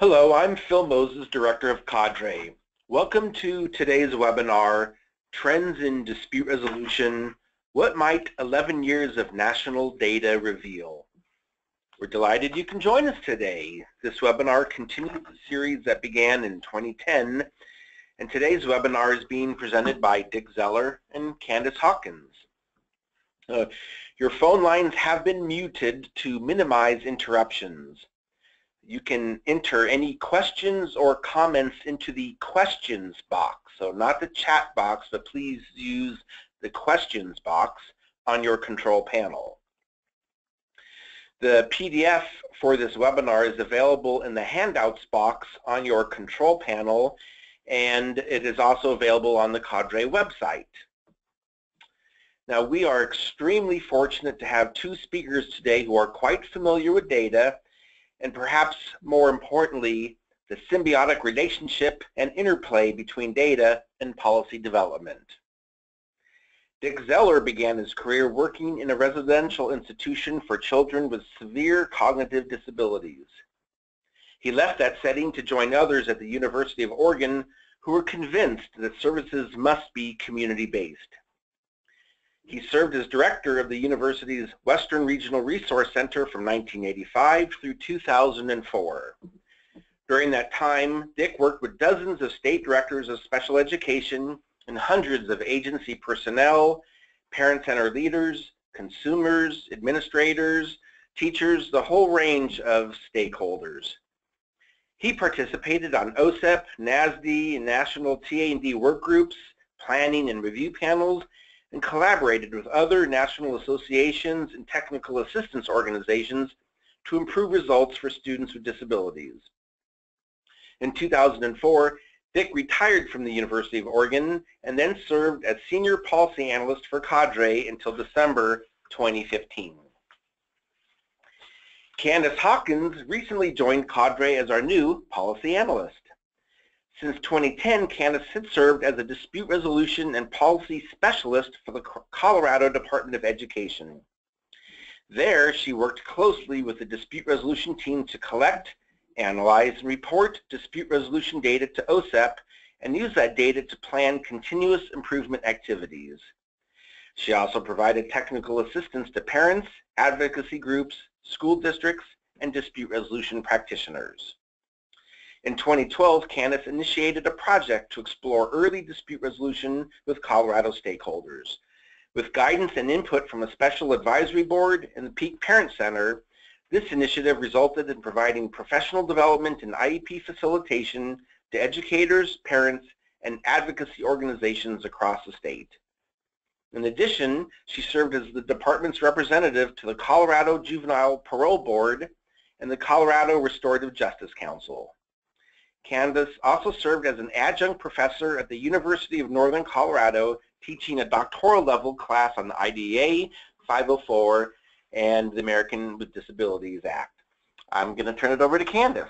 Hello, I'm Phil Moses, Director of Cadre. Welcome to today's webinar, Trends in Dispute Resolution, What Might 11 Years of National Data Reveal? We're delighted you can join us today. This webinar continues the series that began in 2010, and today's webinar is being presented by Dick Zeller and Candace Hawkins. Your phone lines have been muted to minimize interruptions. You can enter any questions or comments into the questions box. So not the chat box, but please use the questions box on your control panel. The PDF for this webinar is available in the handouts box on your control panel, and it is also available on the Cadre website. Now, we are extremely fortunate to have two speakers today who are quite familiar with data, and perhaps more importantly, the symbiotic relationship and interplay between data and policy development. Dick Zeller began his career working in a residential institution for children with severe cognitive disabilities. He left that setting to join others at the University of Oregon who were convinced that services must be community-based. He served as director of the university's Western Regional Resource Center from 1985 through 2004. During that time, Dick worked with dozens of state directors of special education and hundreds of agency personnel, parent center leaders, consumers, administrators, teachers, the whole range of stakeholders. He participated on OSEP, NASD, and national TA&D work groups, planning and review panels, and collaborated with other national associations and technical assistance organizations to improve results for students with disabilities. In 2004, Dick retired from the University of Oregon and then served as Senior Policy Analyst for Cadre until December 2015. Candace Hawkins recently joined Cadre as our new Policy Analyst. Since 2010, Candace had served as a dispute resolution and policy specialist for the Colorado Department of Education. There, she worked closely with the dispute resolution team to collect, analyze, and report dispute resolution data to OSEP and use that data to plan continuous improvement activities. She also provided technical assistance to parents, advocacy groups, school districts, and dispute resolution practitioners. In 2012, Candace initiated a project to explore early dispute resolution with Colorado stakeholders. With guidance and input from a special advisory board and the Peak Parent Center, this initiative resulted in providing professional development and IEP facilitation to educators, parents, and advocacy organizations across the state. In addition, she served as the department's representative to the Colorado Juvenile Parole Board and the Colorado Restorative Justice Council. Candace also served as an adjunct professor at the University of Northern Colorado, teaching a doctoral level class on the IDEA, 504, and the American with Disabilities Act. I'm going to turn it over to Candace.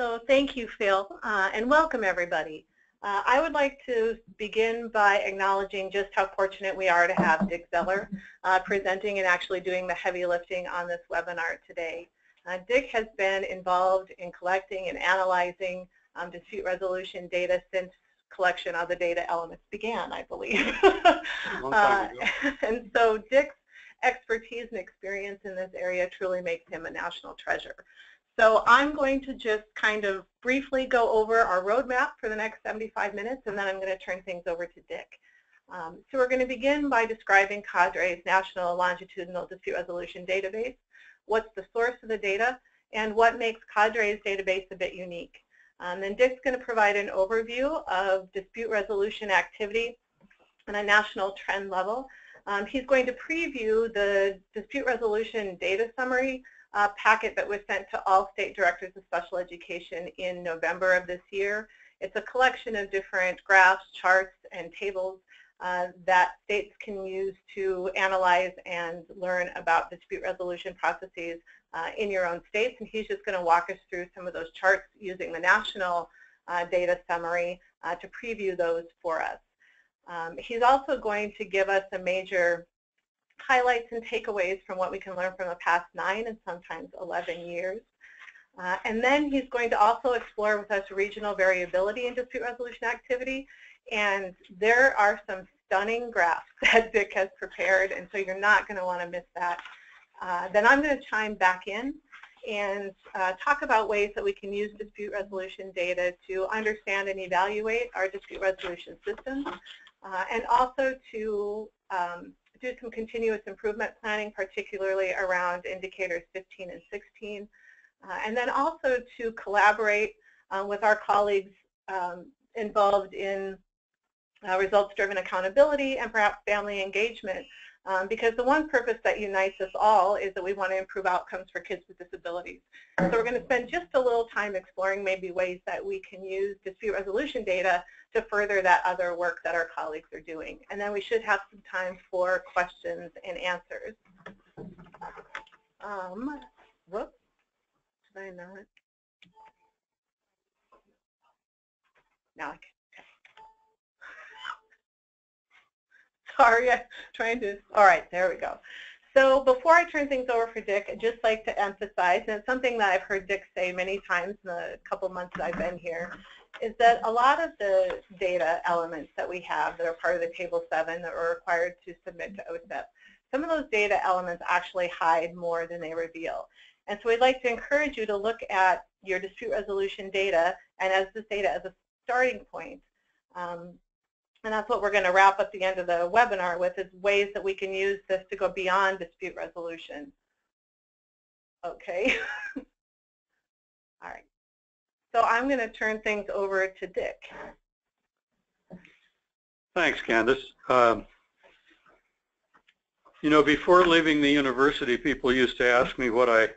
So thank you, Phil, and welcome everybody. I would like to begin by acknowledging just how fortunate we are to have Dick Zeller presenting and actually doing the heavy lifting on this webinar today. Dick has been involved in collecting and analyzing dispute resolution data since collection of the data elements began, I believe. Long time ago. And so Dick's expertise and experience in this area truly makes him a national treasure. So I'm going to just kind of briefly go over our roadmap for the next 75 minutes, and then I'm going to turn things over to Dick. So we're going to begin by describing Cadre's National Longitudinal Dispute Resolution Database, what's the source of the data, and what makes Cadre's database a bit unique. Then Dick's going to provide an overview of dispute resolution activity on a national trend level. He's going to preview the dispute resolution data summary packet that was sent to all state directors of special education in November of this year. It's a collection of different graphs, charts, and tables that states can use to analyze and learn about dispute resolution processes in your own states. And he's just going to walk us through some of those charts using the national data summary to preview those for us. He's also going to give us a major highlights and takeaways from what we can learn from the past 9 and sometimes 11 years. And then he's going to also explore with us regional variability in dispute resolution activity. And there are some stunning graphs that Dick has prepared, and so you're not going to want to miss that. Then I'm going to chime back in and talk about ways that we can use dispute resolution data to understand and evaluate our dispute resolution systems, and also to do some continuous improvement planning, particularly around indicators 15 and 16, and then also to collaborate with our colleagues involved in results-driven accountability and perhaps family engagement, because the one purpose that unites us all is that we want to improve outcomes for kids with disabilities. So we're going to spend just a little time exploring maybe ways that we can use dispute resolution data to further that other work that our colleagues are doing. And then we should have some time for questions and answers. Whoops, did I not? Now I can. Sorry, I'm trying to, all right, there we go. So before I turn things over for Dick, I'd just like to emphasize, and it's something that I've heard Dick say many times in the couple months that I've been here, is that a lot of the data elements that we have that are part of the Table 7 that we're required to submit to OSEP, some of those data elements actually hide more than they reveal. And so we'd like to encourage you to look at your dispute resolution data and as this data as a starting point. And that's what we're going to wrap up the end of the webinar with, is ways that we can use this to go beyond dispute resolution. Okay. All right. So I'm going to turn things over to Dick. Thanks, Candace. You know, before leaving the university, people used to ask me what I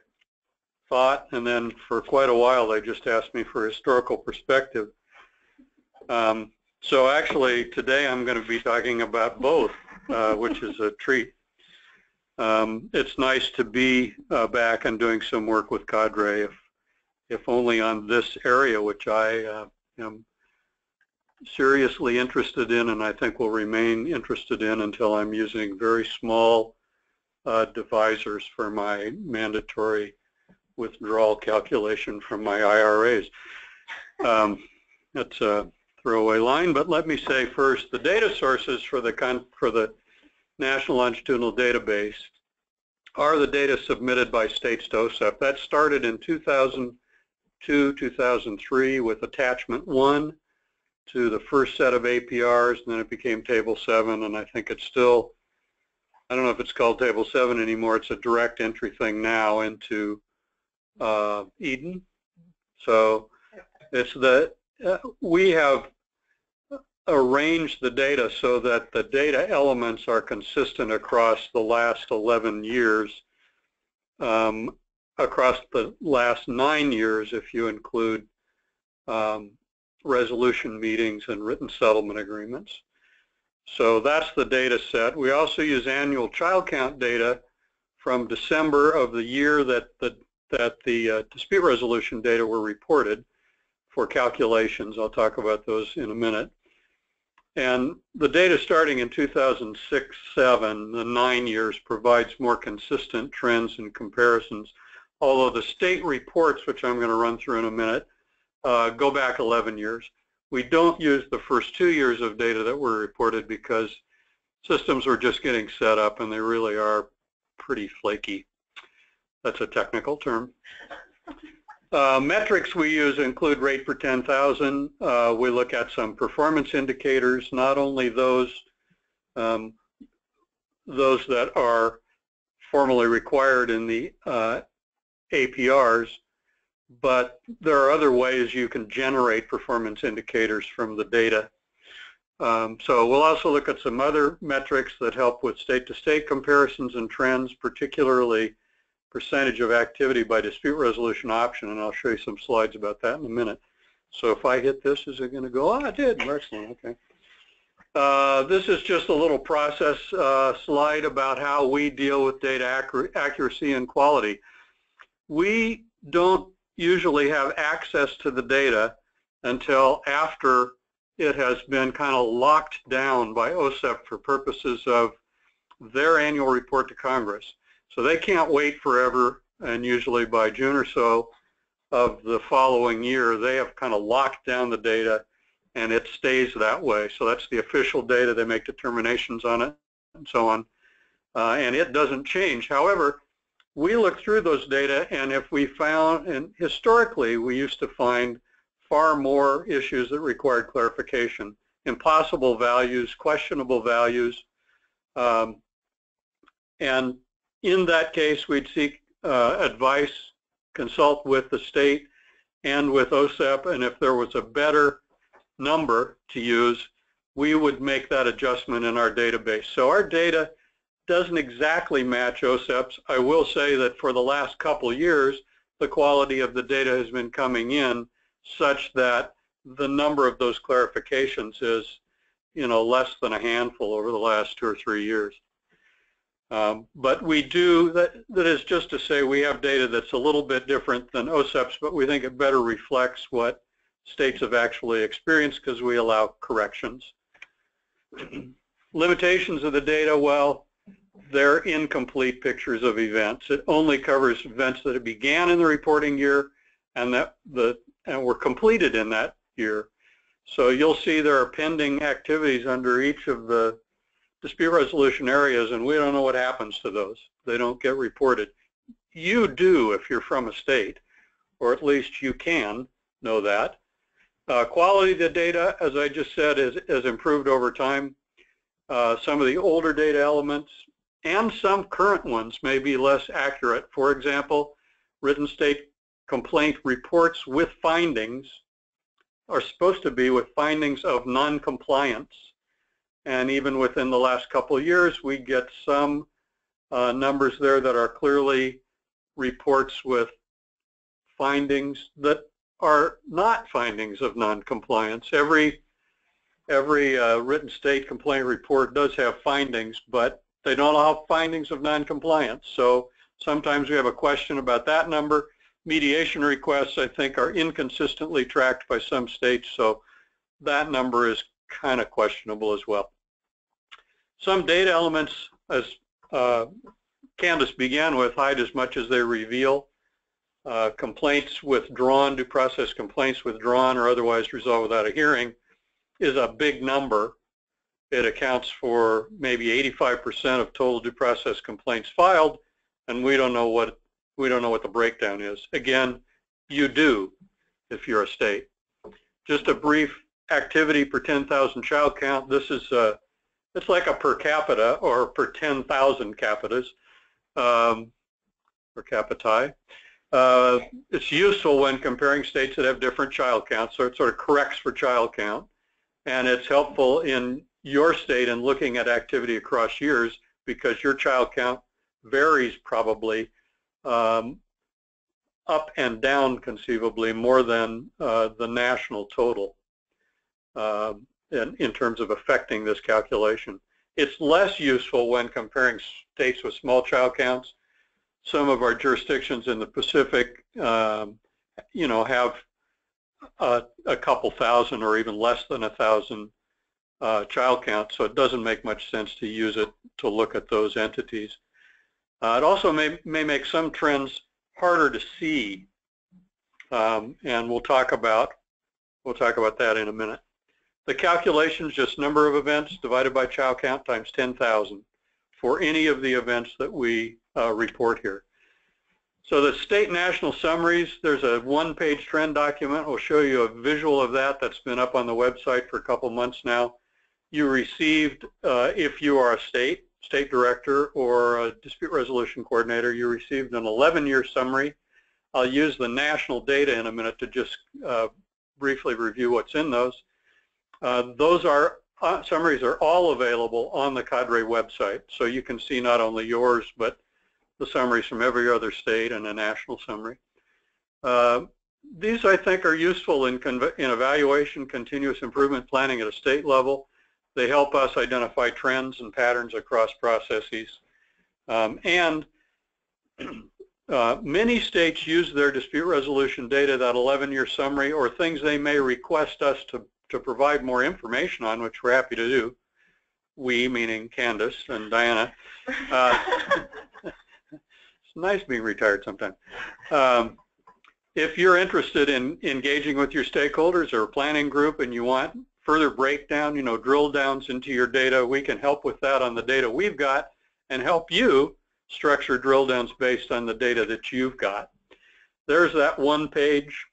thought, and then for quite a while they just asked me for historical perspective. So actually today I'm going to be talking about both, which is a treat. It's nice to be back and doing some work with Cadre, if only on this area, which I am seriously interested in, and I think will remain interested in until I'm using very small divisors for my mandatory withdrawal calculation from my IRAs. That's a throwaway line, but let me say first, the data sources for the National Longitudinal Database are the data submitted by states to OSEP. That started in 2002, 2003 with attachment 1 to the first set of APRs, and then it became Table 7, and I think it's still, I don't know if it's called Table 7 anymore, it's a direct entry thing now into Eden. So it's the, we have arranged the data so that the data elements are consistent across the last 11 years, across the last 9 years if you include resolution meetings and written settlement agreements. So that's the data set. We also use annual child count data from December of the year that the dispute resolution data were reported for calculations. I'll talk about those in a minute. And the data starting in 2006-07, the 9 years, provides more consistent trends and comparisons, although the state reports, which I'm going to run through in a minute, go back 11 years. We don't use the first 2 years of data that were reported because systems were just getting set up and they really are pretty flaky. That's a technical term. Metrics we use include rate per 10,000. We look at some performance indicators, not only those that are formally required in the APRs, but there are other ways you can generate performance indicators from the data. So we'll also look at some other metrics that help with state-to-state comparisons and trends, particularly percentage of activity by dispute resolution option, and I'll show you some slides about that in a minute. So if I hit this, is it going to go? Oh, I did. Excellent. Okay. This is just a little process slide about how we deal with data accuracy and quality. We don't usually have access to the data until after it has been kind of locked down by OSEP for purposes of their annual report to Congress. So they can't wait forever, and usually by June or so, of the following year, they have kind of locked down the data and it stays that way. So that's the official data. They make determinations on it and so on. And it doesn't change. However, we look through those data, and if we found, and historically we used to find far more issues that required clarification, impossible values, questionable values, and in that case we'd seek advice, consult with the state and with OSEP, and if there was a better number to use, we would make that adjustment in our database. So our data doesn't exactly match OSEP's. I will say that for the last couple years, the quality of the data has been coming in such that the number of those clarifications is, less than a handful over the last 2 or 3 years. But we do, that is just to say we have data that's a little bit different than OSEP's, but we think it better reflects what states have actually experienced because we allow corrections. Limitations of the data, well, they're incomplete pictures of events. It only covers events that began in the reporting year and were completed in that year. So you'll see there are pending activities under each of the dispute resolution areas, and we don't know what happens to those. They don't get reported. You do if you're from a state, or at least you can know that. Quality of the data, as I just said, has improved over time. Some of the older data elements and some current ones may be less accurate. For example, written state complaint reports with findings are supposed to be with findings of non-compliance. And even within the last couple of years, we get some numbers there that are clearly reports with findings that are not findings of non-compliance. Every written state complaint report does have findings, but they don't have findings of non-compliance. So sometimes we have a question about that number. Mediation requests, I think, are inconsistently tracked by some states, so that number is kind of questionable as well. Some data elements, as Candace began with, hide as much as they reveal. Complaints withdrawn, due process complaints withdrawn or otherwise resolved without a hearing is a big number. It accounts for maybe 85% of total due process complaints filed, and we don't know what the breakdown is. Again, you do if you're a state. Just a brief activity per 10,000 child count. This is it's like a per capita or per 10,000 capitas or capitae. It's useful when comparing states that have different child counts, so it sort of corrects for child count, and it's helpful in your state in looking at activity across years because your child count varies probably up and down conceivably more than the national total in terms of affecting this calculation. It's less useful when comparing states with small child counts. Some of our jurisdictions in the Pacific, have a couple thousand or even less than 1,000 child counts, so it doesn't make much sense to use it to look at those entities. It also may make some trends harder to see, and we'll talk about that in a minute. The calculation is just number of events divided by child count times 10,000 for any of the events that we report here. So the state national summaries, there's a one-page trend document. We'll show you a visual of that that's been up on the website for a couple months now. You received, if you are a state director or a dispute resolution coordinator, you received an 11-year summary. I'll use the national data in a minute to just briefly review what's in those. Summaries are all available on the Cadre website, so you can see not only yours, but the summaries from every other state and a national summary. These, I think, are useful in evaluation, continuous improvement planning at a state level. They help us identify trends and patterns across processes. Many states use their dispute resolution data, that 11-year summary, or things they may request us to provide more information on, which we're happy to do. We, meaning Candace and Diana. It's nice being retired sometimes. If you're interested in engaging with your stakeholders or planning group and you want further breakdown, drill downs into your data, we can help with that on the data we've got and help you structure drill downs based on the data that you've got. There's that one page.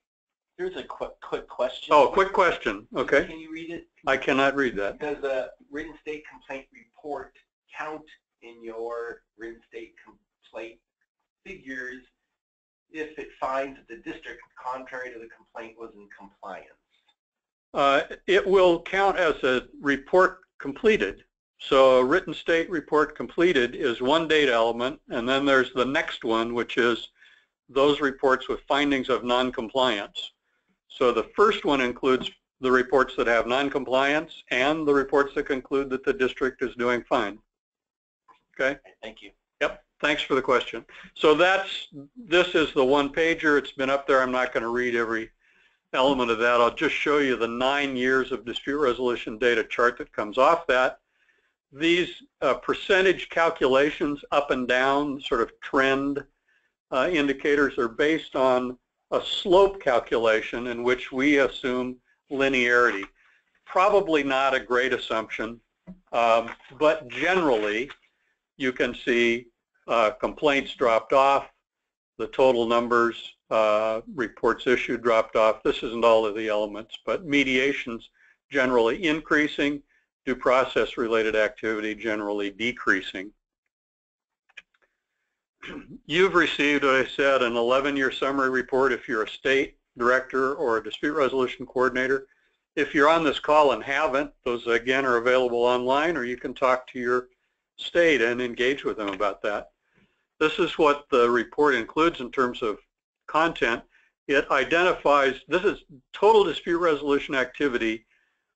Here's a quick question. Oh, quick question. Okay. Can you read it? I cannot read that. Does a written state complaint report count in your written state complaint figures if it finds that the district, contrary to the complaint, was in compliance? It will count as a report completed. So a written state report completed is one data element, and then there's the next one, which is those reports with findings of noncompliance. So the first one includes the reports that have noncompliance and the reports that conclude that the district is doing fine. Okay? Thank you. Yep. Thanks for the question. So this is the one pager. It's been up there. I'm not going to read every element of that. I'll just show you the 9 years of dispute resolution data chart that comes off that. These percentage calculations up and down, sort of trend indicators, are based on a slope calculation in which we assume linearity. Probably not a great assumption, but generally you can see complaints dropped off, the total numbers, reports issued dropped off. This isn't all of the elements, but mediations generally increasing, due process related activity generally decreasing. You've received, what I said, an 11-year summary report if you're a state director or a dispute resolution coordinator. If you're on this call and haven't, those again are available online, or you can talk to your state and engage with them about that. This is what the report includes in terms of content. It identifies, this is total dispute resolution activity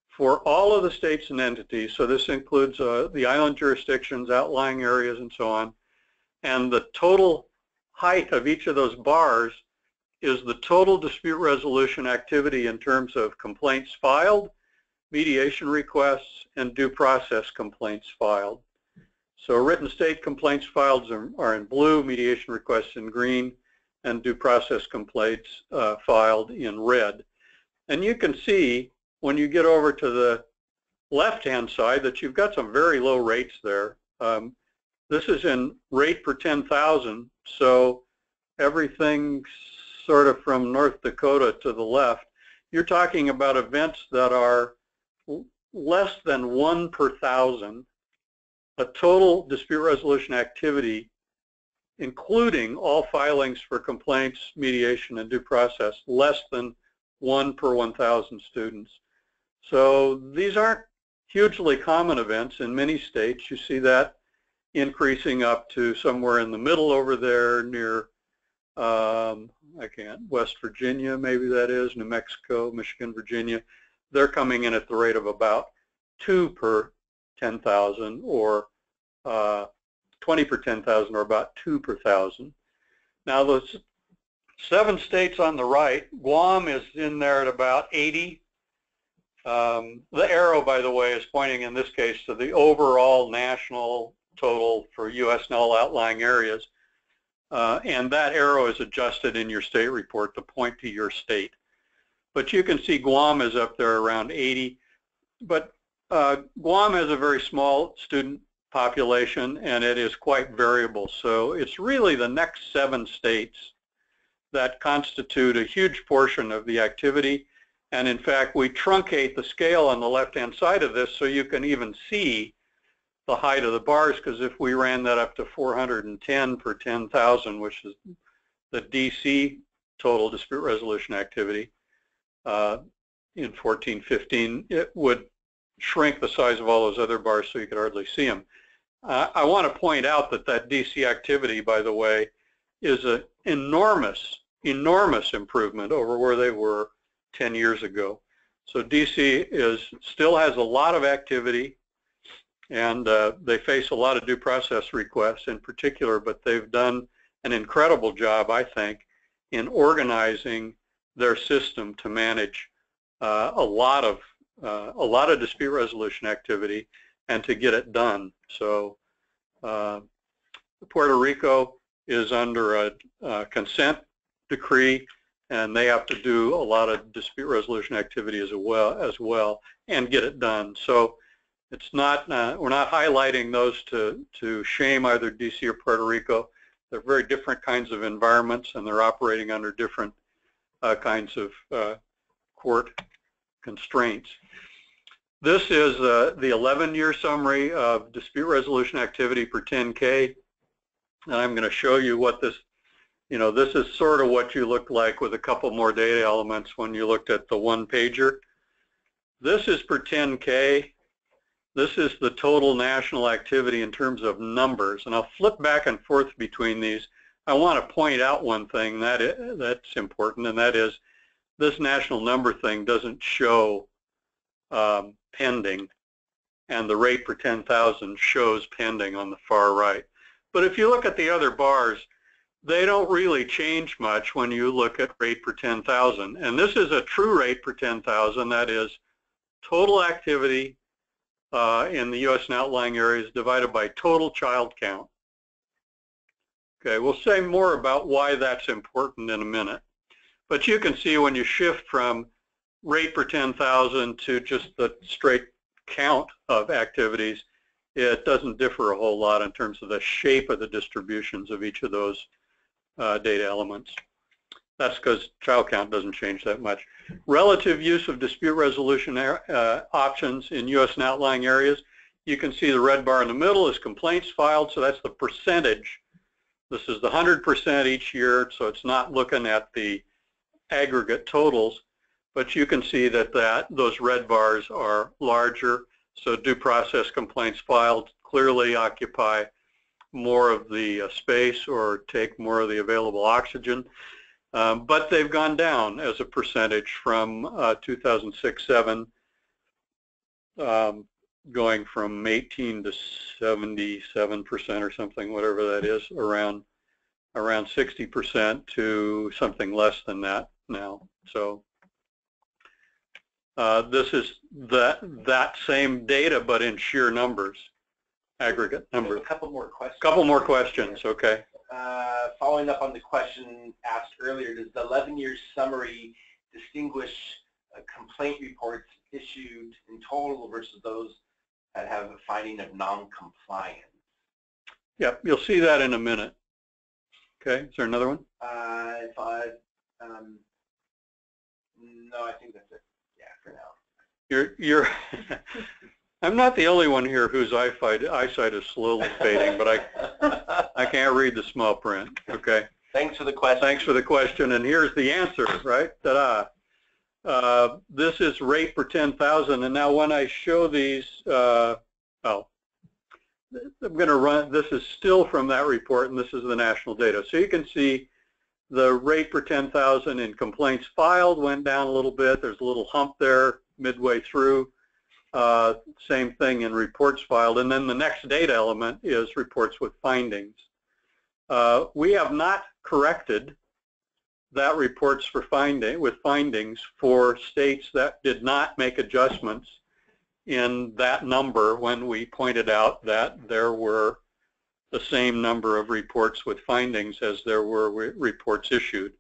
for all of the states and entities. So this includes the island jurisdictions, outlying areas, and so on. And the total height of each of those bars is the total dispute resolution activity in terms of complaints filed, mediation requests, and due process complaints filed. So written state complaints filed are in blue, mediation requests in green, and due process complaints filed in red. And you can see when you get over to the left-hand side that you've got some very low rates there. This is in rate per 10,000, so everything sort of from North Dakota to the left, you're talking about events that are less than 1 per 1,000, a total dispute resolution activity, including all filings for complaints, mediation, and due process, less than 1 per 1,000 students. So these aren't hugely common events in many states. You see that increasing up to somewhere in the middle over there near, West Virginia, maybe that is, New Mexico, Michigan, Virginia. They're coming in at the rate of about 2 per 10,000, or 20 per 10,000, or about 2 per 1,000. Now those 7 states on the right, Guam is in there at about 80. The arrow, by the way, is pointing in this case to the overall national total for U.S. and all outlying areas. And that arrow is adjusted in your state report to point to your state. But you can see Guam is up there around 80. But Guam has a very small student population, and it is quite variable. So it's really the next 7 states that constitute a huge portion of the activity. And in fact, we truncate the scale on the left-hand side of this so you can even see the height of the bars, because if we ran that up to 410 per 10,000, which is the DC total dispute resolution activity in 1415, it would shrink the size of all those other bars so you could hardly see them. I want to point out that that DC activity, by the way, is an enormous improvement over where they were 10 years ago. So DC still has a lot of activity, and they face a lot of due process requests in particular, but they've done an incredible job, I think, in organizing their system to manage a lot of dispute resolution activity and to get it done. So Puerto Rico is under a consent decree, and they have to do a lot of dispute resolution activity as well, and get it done. So it's not we're not highlighting those to shame either DC or Puerto Rico. They're very different kinds of environments, and they're operating under different kinds of court constraints. This is the 11-year summary of dispute resolution activity per 10K. And I'm going to show you what this, this is sort of what you look like with a couple more data elements when you looked at the one-pager. This is per 10K. This is the total national activity in terms of numbers. And I'll flip back and forth between these. I want to point out one thing that's important, and that is this national number thing doesn't show pending, and the rate per 10,000 shows pending on the far right. But if you look at the other bars, they don't really change much when you look at rate per 10,000. And this is a true rate per 10,000, that is total activity in the U.S. and outlying areas divided by total child count. Okay, we'll say more about why that's important in a minute. But you can see when you shift from rate per 10,000 to just the straight count of activities, it doesn't differ a whole lot in terms of the shape of the distributions of each of those data elements. That's because child count doesn't change that much. Relative use of dispute resolution options in U.S. and outlying areas. You can see the red bar in the middle is complaints filed, so that's the percentage. This is the 100% each year, so it's not looking at the aggregate totals, but you can see that those red bars are larger, so due process complaints filed clearly occupy more of the space or take more of the available oxygen, but they've gone down as a percentage from 2006-07, going from 18 to 77% or something, whatever that is, around 60% to something less than that now. So this is that same data, but in sheer numbers, aggregate numbers. A couple more questions. Couple more questions, okay. Following up on the question asked earlier, does the 11-year summary distinguish complaint reports issued in total versus those that have a finding of non-compliance? Yeah, you'll see that in a minute. Okay, is there another one? No, I think that's it. Yeah, for now. You're I'm not the only one here whose eyesight is slowly fading, but I can't read the small print. Okay. Thanks for the question. Thanks for the question, and here's the answer, right? Ta-da. This is rate per 10,000, and now when I show these, I'm going to run, this is still from that report, and this is the national data. So you can see the rate per 10,000 in complaints filed went down a little bit. There's a little hump there midway through. Same thing in reports filed. And then the next data element is reports with findings. We have not corrected that reports for with findings for states that did not make adjustments in that number when we pointed out that there were the same number of reports with findings as there were reports issued.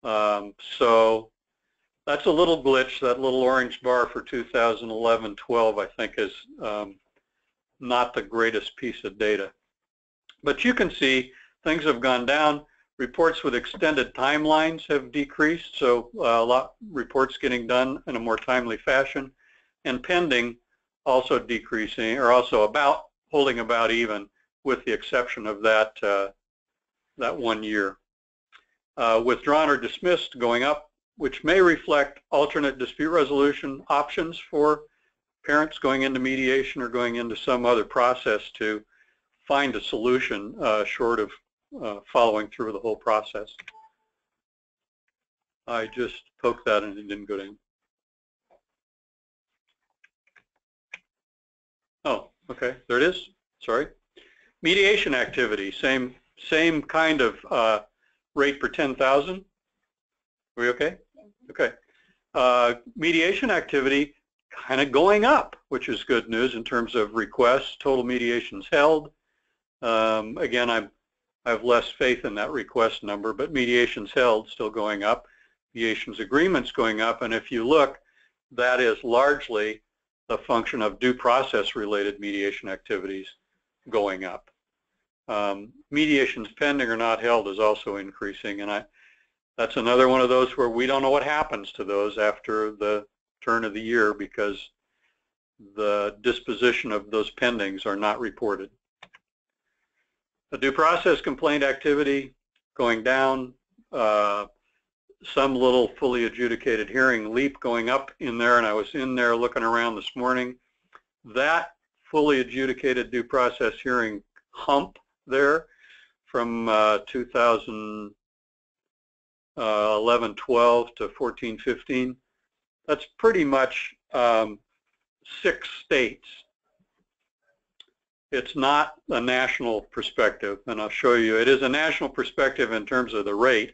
So that's a little glitch. That little orange bar for 2011-12, I think, is not the greatest piece of data. But you can see things have gone down. Reports with extended timelines have decreased, so a lot reports getting done in a more timely fashion, and pending also decreasing, or also holding about even, with the exception of that 1 year. Withdrawn or dismissed going up, which may reflect alternate dispute resolution options for parents going into mediation or going into some other process to find a solution short of following through the whole process. I just poked that and it didn't go down. Oh, okay, there it is. Sorry. Mediation activity, same kind of rate per 10,000. Are we okay? Okay. Mediation activity kind of going up, which is good news in terms of requests, total mediations held. Again, I have less faith in that request number, but mediations held still going up. mediations agreements going up, and if you look, that is largely the function of due process related mediation activities going up. Mediations pending or not held is also increasing, and that's another one of those where we don't know what happens to those after the turn of the year because the disposition of those pendings are not reported. The due process complaint activity going down, some little fully adjudicated hearing leap going up in there, and I was in there looking around this morning. That fully adjudicated due process hearing hump there from 2011-12 to 14-15, that's pretty much 6 states. It's not a national perspective, and I'll show you. It is a national perspective in terms of the rate,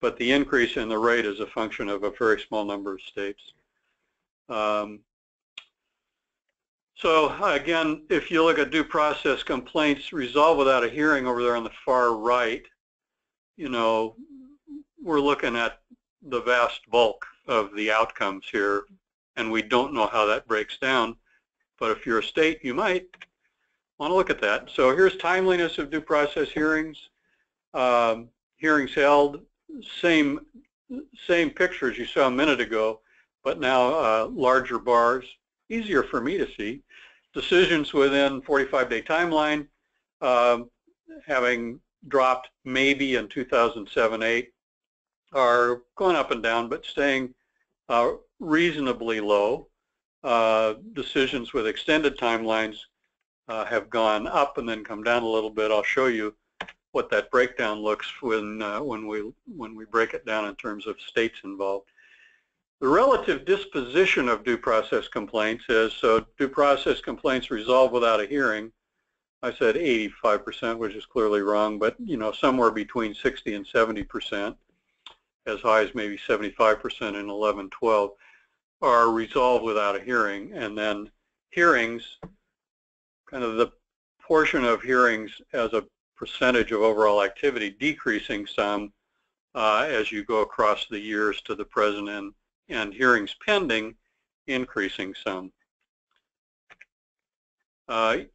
but the increase in the rate is a function of a very small number of states. So again, if you look at due process complaints resolved without a hearing over there on the far right, you know, we're looking at the vast bulk of the outcomes here, and we don't know how that breaks down. But if you're a state, you might want to look at that. So here's timeliness of due process hearings. Hearings held, same pictures you saw a minute ago, but now larger bars, easier for me to see. Decisions within 45-day timeline, having dropped maybe in 2007-8, are going up and down, but staying reasonably low. Decisions with extended timelines have gone up and then come down a little bit. I'll show you what that breakdown looks when we break it down in terms of states involved. The relative disposition of due process complaints is, so due process complaints resolved without a hearing, I said 85%, which is clearly wrong, but you know, somewhere between 60 and 70%, as high as maybe 75% in 11-12, are resolved without a hearing. And then hearings, kind of the portion of hearings as a percentage of overall activity decreasing some as you go across the years to the present, and hearings pending increasing some.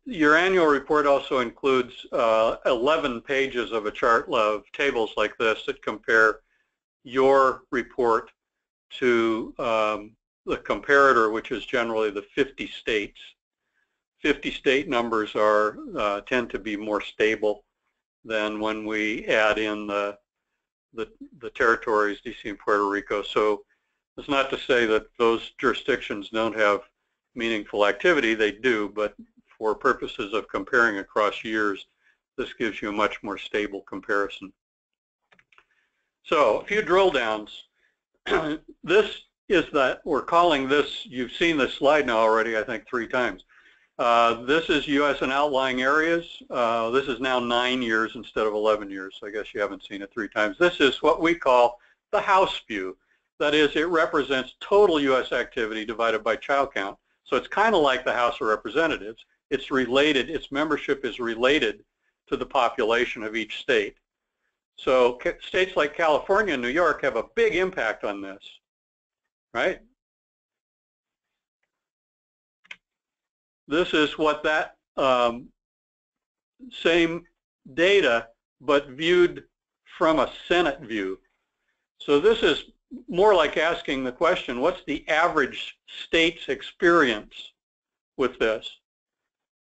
Your annual report also includes 11 pages of a chart of tables like this that compare your report to the comparator, which is generally the 50 states. 50 state numbers are tend to be more stable than when we add in the territories, DC and Puerto Rico. So it's not to say that those jurisdictions don't have meaningful activity. They do, but for purposes of comparing across years, this gives you a much more stable comparison. So a few drill downs. This is that we're calling this, you've seen this slide now already, I think 3 times. This is U.S. and outlying areas. This is now 9 years instead of 11 years. So I guess you haven't seen it 3 times. This is what we call the house view. That is, it represents total U.S. activity divided by child count. So it's kind of like the House of Representatives. It's related, its membership is related to the population of each state. So states like California and New York have a big impact on this, right? This is what that same data, but viewed from a Senate view. So this is more like asking the question, what's the average state's experience with this?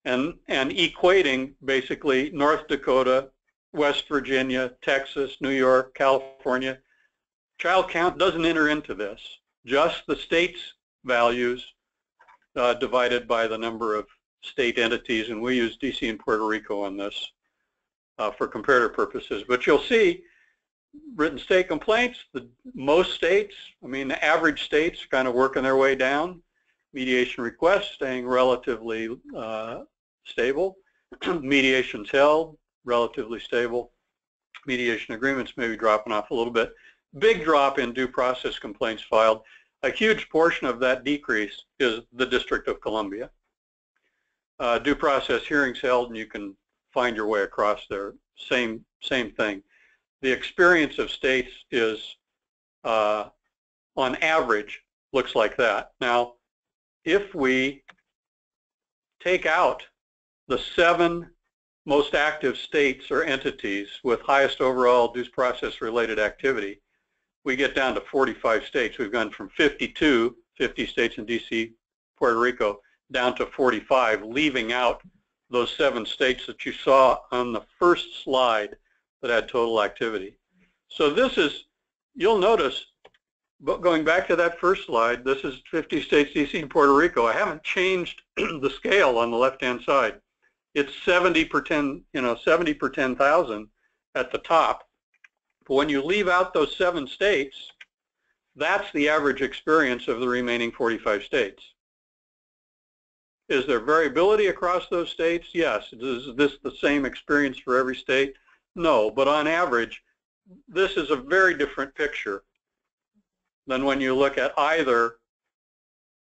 And equating basically North Dakota, West Virginia, Texas, New York, California. Child count doesn't enter into this, just the state's values divided by the number of state entities, and we use DC and Puerto Rico on this for comparative purposes. But you'll see written state complaints, most states, I mean the average states kind of working their way down. Mediation requests staying relatively stable. Mediations held, relatively stable. Mediation agreements maybe dropping off a little bit. Big drop in due process complaints filed. A huge portion of that decrease is the District of Columbia. Due process hearings held, and you can find your way across there. Same thing. The experience of states is on average, looks like that. Now, if we take out the 7 most active states or entities with highest overall due process related activity, we get down to 45 states. We've gone from 52, 50 states in DC, Puerto Rico, down to 45, leaving out those 7 states that you saw on the first slide that had total activity. So this is, you'll notice, but going back to that first slide, this is 50 states, DC, and Puerto Rico. I haven't changed the scale on the left-hand side. It's 70 per 10, 70 per 10,000 at the top. But when you leave out those 7 states, that's the average experience of the remaining 45 states. Is there variability across those states? Yes. Is this the same experience for every state? No, but on average, this is a very different picture than when you look at either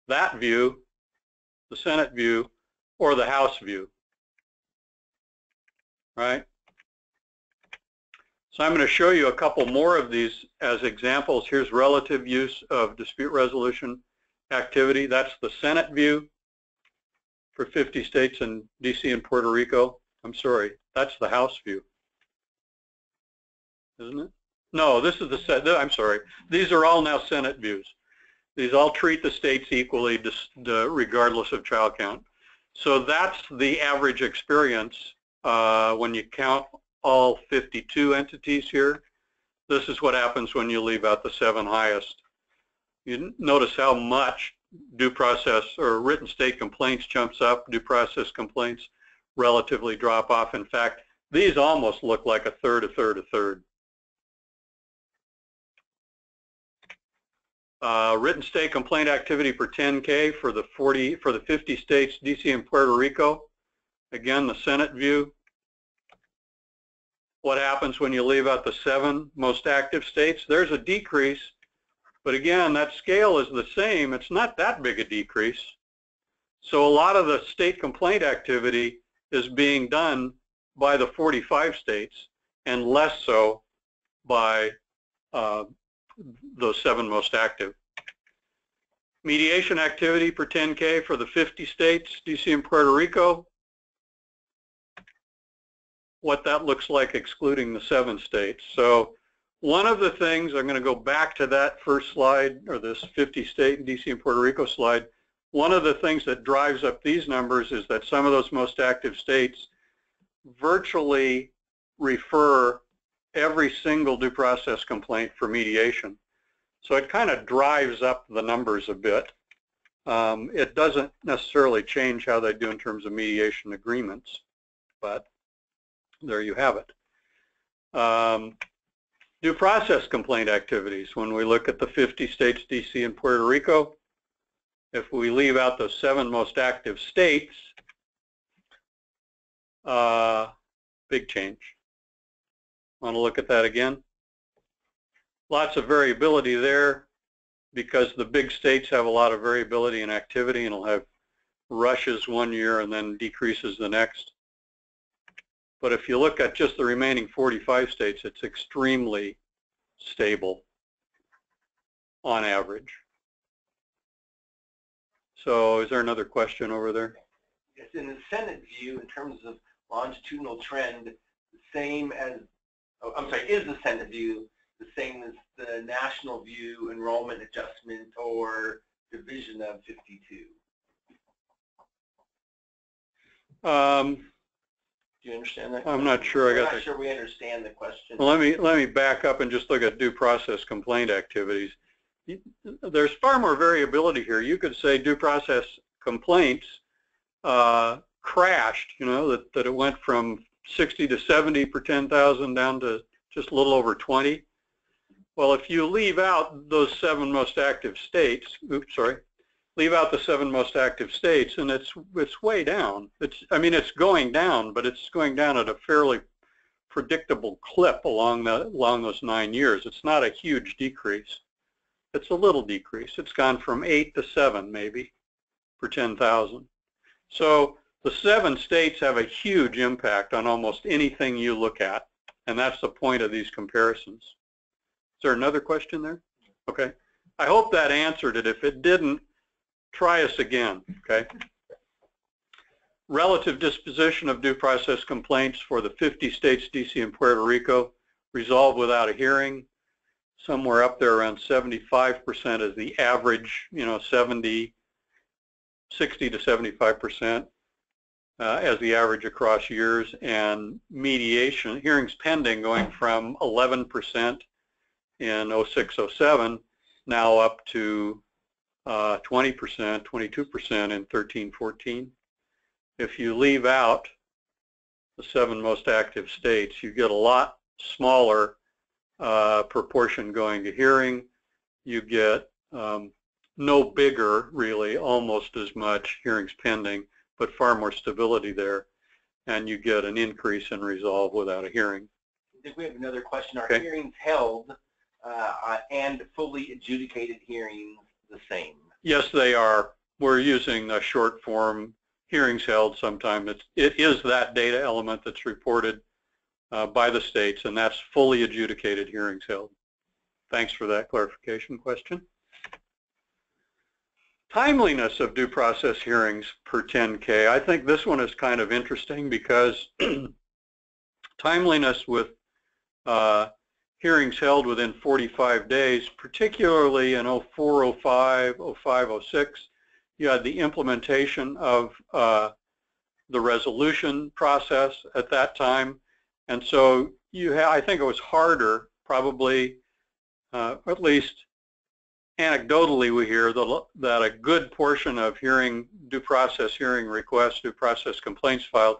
that view, the Senate view, or the House view, right? So I'm going to show you a couple more of these as examples. Here's relative use of dispute resolution activity. That's the Senate view for 50 states and DC and Puerto Rico. I'm sorry, that's the House view, isn't it? No, this is the Senate. I'm sorry. These are all now Senate views. These all treat the states equally, just regardless of child count. So that's the average experience when you count all 52 entities here. This is what happens when you leave out the 7 highest. You notice how much due process or written state complaints jumps up, due process complaints relatively drop off. In fact, these almost look like a third, a third, a third. Written state complaint activity per 10K for the 50 states, DC and Puerto Rico. Again, the Senate view. What happens when you leave out the 7 most active states? There's a decrease, but again, that scale is the same. It's not that big a decrease. So a lot of the state complaint activity is being done by the 45 states and less so by those 7 most active. Mediation activity per 10K for the 50 states, DC and Puerto Rico. What that looks like excluding the 7 states. So one of the things, I'm going to go back to that first slide, or this 50 state and DC and Puerto Rico slide. One of the things that drives up these numbers is that some of those most active states virtually refer every single due process complaint for mediation. So it kind of drives up the numbers a bit. It doesn't necessarily change how they do in terms of mediation agreements, but there you have it. Due process complaint activities. When we look at the 50 states, DC and Puerto Rico, if we leave out the 7 most active states, big change. Want to look at that again? Lots of variability there because the big states have a lot of variability in activity, and it'll have rushes one year and then decreases the next. But if you look at just the remaining 45 states, it's extremely stable on average. So is there another question over there? Yes, in the Senate view, in terms of longitudinal trend, the same as, oh, I'm sorry, is the Senate view the same as the national view enrollment adjustment or division of 52? Do you understand that? I'm not sure I got that. I'm not sure we understand the question. Well, let me back up and just look at due process complaint activities. There's far more variability here. You could say due process complaints crashed, that it went from 60 to 70 per 10,000 down to just a little over 20. Well, if you leave out those 7 most active states, leave out the 7 most active states, and it's way down. It's going down, but it's going down at a fairly predictable clip along those 9 years. It's not a huge decrease. It's a little decrease. It's gone from 8 to 7 maybe per 10,000. So the 7 states have a huge impact on almost anything you look at, and that's the point of these comparisons. Is there another question there? Okay. I hope that answered it. If it didn't, try us again. Okay. Relative disposition of due process complaints for the 50 states, DC, and Puerto Rico resolved without a hearing. Somewhere up there around 75% is the average, 60 to 75% as the average across years. And mediation, hearings pending, going from 11% in 06, 07, now up to 20%, 22% in 13, 14. If you leave out the 7 most active states, you get a lot smaller proportion going to hearing. You get no bigger, really, almost as much hearings pending, but far more stability there, and you get an increase in resolve without a hearing. I think we have another question. Are Okay. hearings held and fully adjudicated hearings the same? Yes, they are. We're using a short form hearings held. Sometimes it is that data element that's reported by the states, and that's fully adjudicated hearings held. Thanks for that clarification question. Timeliness of due process hearings per 10K. I think this one is kind of interesting because timeliness with hearings held within 45 days, particularly in 04, 05, 05, 06, you had the implementation of the resolution process at that time. And so I think it was harder, probably, at least anecdotally we hear that a good portion of due process hearing requests, due process complaints filed,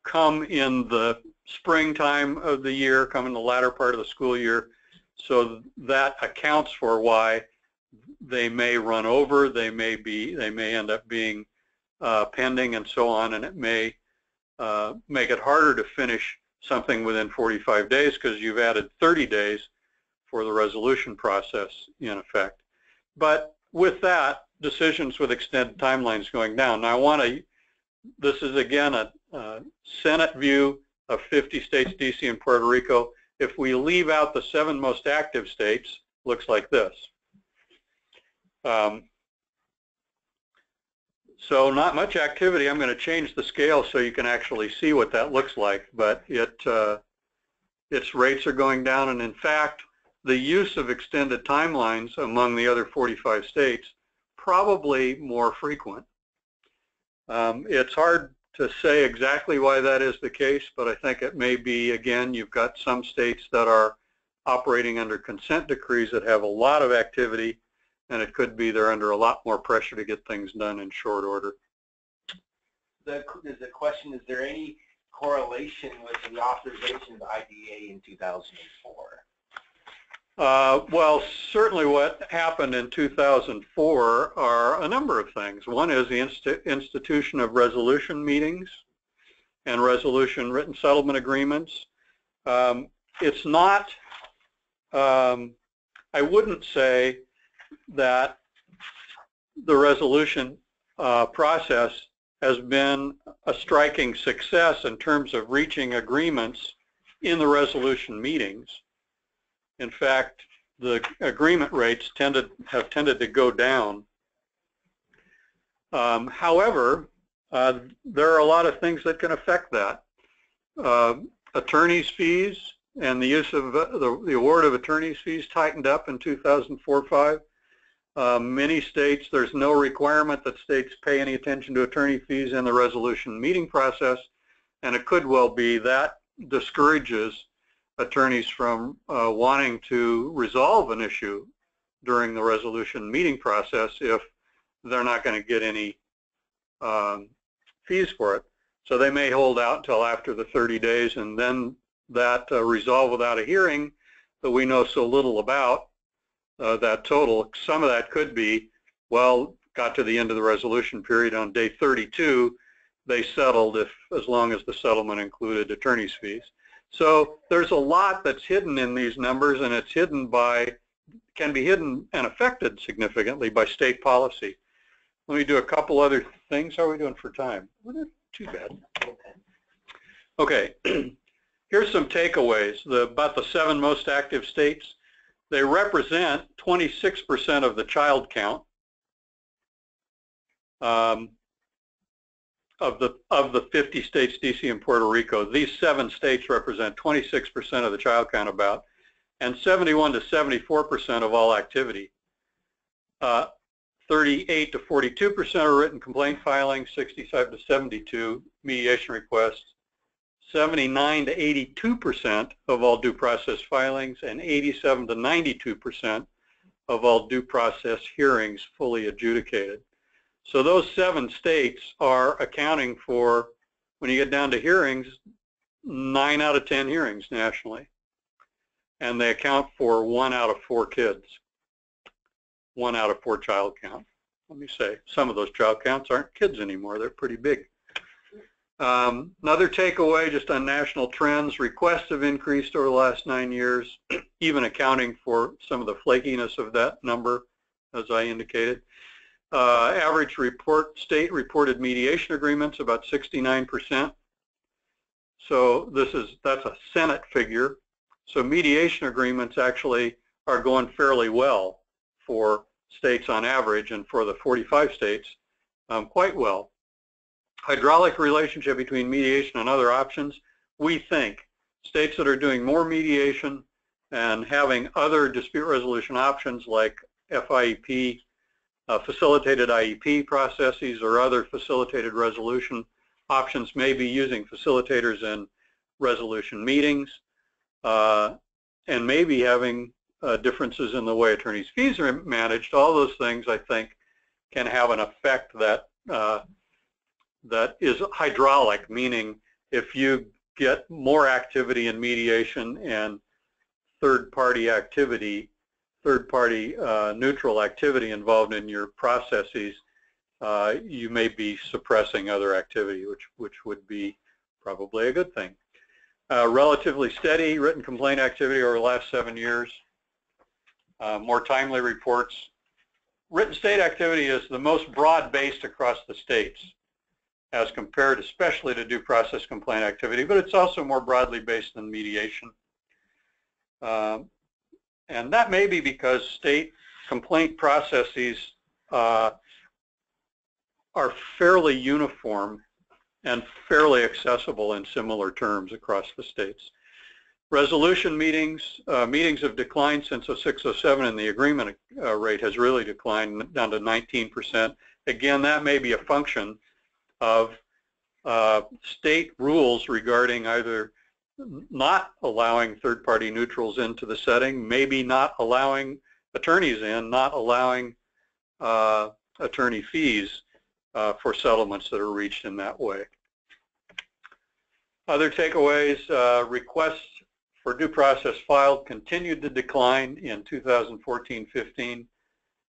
come in the springtime of the year, come in the latter part of the school year. So that accounts for why they may run over, they may end up being pending and so on, and it may make it harder to finish something within 45 days because you've added 30 days for the resolution process in effect. But with that, decisions with extended timelines going down. Now this is again a Senate view of 50 states, DC, and Puerto Rico. If we leave out the 7 most active states, looks like this. So not much activity. I'm going to change the scale so you can actually see what that looks like, but its rates are going down, and in fact, the use of extended timelines among the other 45 states probably more frequent. It's hard to say exactly why that is the case, but I think it may be, again, you've got some states that are operating under consent decrees that have a lot of activity, and it could be they're under a lot more pressure to get things done in short order. There's a question, is there any correlation with the authorization of the IDA in 2004? Well, certainly what happened in 2004 are a number of things. One is the institution of resolution meetings and resolution written settlement agreements. It's not, I wouldn't say that the resolution process has been a striking success in terms of reaching agreements in the resolution meetings. In fact, the agreement rates have tended to go down. However, there are a lot of things that can affect that. Attorney's fees and the use of the award of attorney's fees tightened up in 2004-05. Many states, there's no requirement that states pay any attention to attorney fees in the resolution meeting process, and it could well be that discourages attorneys from wanting to resolve an issue during the resolution meeting process if they're not going to get any fees for it. So they may hold out until after the 30 days, and then that resolve without a hearing that we know so little about, that total, some of that could be, well, got to the end of the resolution period on day 32, they settled as long as the settlement included attorney's fees. So there's a lot that's hidden in these numbers, and it's can be hidden and affected significantly by state policy. Let me do a couple other things. How are we doing for time? Well, not too bad. Okay, here's some takeaways about the 7 most active states. They represent 26% of the child count. Of the 50 states, DC and Puerto Rico, these 7 states represent 26% of the child count about, and 71 to 74% of all activity. 38 to 42% are written complaint filings, 65 to 72 mediation requests, 79 to 82% of all due process filings, and 87 to 92% of all due process hearings fully adjudicated. So those 7 states are accounting for, when you get down to hearings, 9 out of 10 hearings nationally. And they account for 1 out of 4 kids, 1 out of 4 child count. Let me say, some of those child counts aren't kids anymore, they're pretty big. Another takeaway just on national trends, requests have increased over the last 9 years, even accounting for some of the flakiness of that number, as I indicated. Average state reported mediation agreements about 69%. So that's a Senate figure. So mediation agreements actually are going fairly well for states on average, and for the 45 states, quite well. Hydraulic relationship between mediation and other options. We think states that are doing more mediation and having other dispute resolution options like FIEP, facilitated IEP processes, or other facilitated resolution options, may be using facilitators in resolution meetings, and maybe having differences in the way attorneys' fees are managed. All those things, I think, can have an effect that that is hydraulic, meaning if you get more activity in mediation and third-party activity, third-party neutral activity involved in your processes, you may be suppressing other activity, which would be probably a good thing. Relatively steady written complaint activity over the last 7 years. More timely reports. Written state activity is the most broad-based across the states as compared especially to due process complaint activity, but it's also more broadly based than mediation. And that may be because state complaint processes are fairly uniform and fairly accessible in similar terms across the states. Resolution meetings, meetings have declined since 06-07, and the agreement rate has really declined down to 19%. Again, that may be a function of state rules regarding either not allowing third-party neutrals into the setting, maybe not allowing attorneys in, not allowing attorney fees for settlements that are reached in that way. Other takeaways, requests for due process filed continued to decline in 2014-15.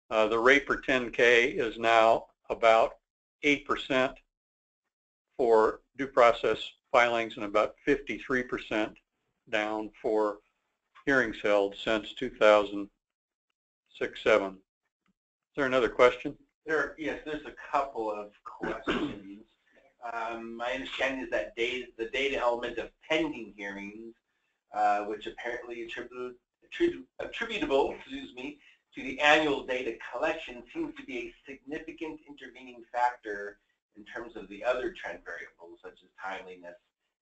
The rate per 10K is now about 8% for due process filings and about 53% down for hearings held since 2006-07. Is there another question? Yes, there's a couple of questions. My understanding is that the data element of pending hearings, which apparently attributable, to the annual data collection, seems to be a significant intervening factor in terms of the other trend variables, such as timeliness,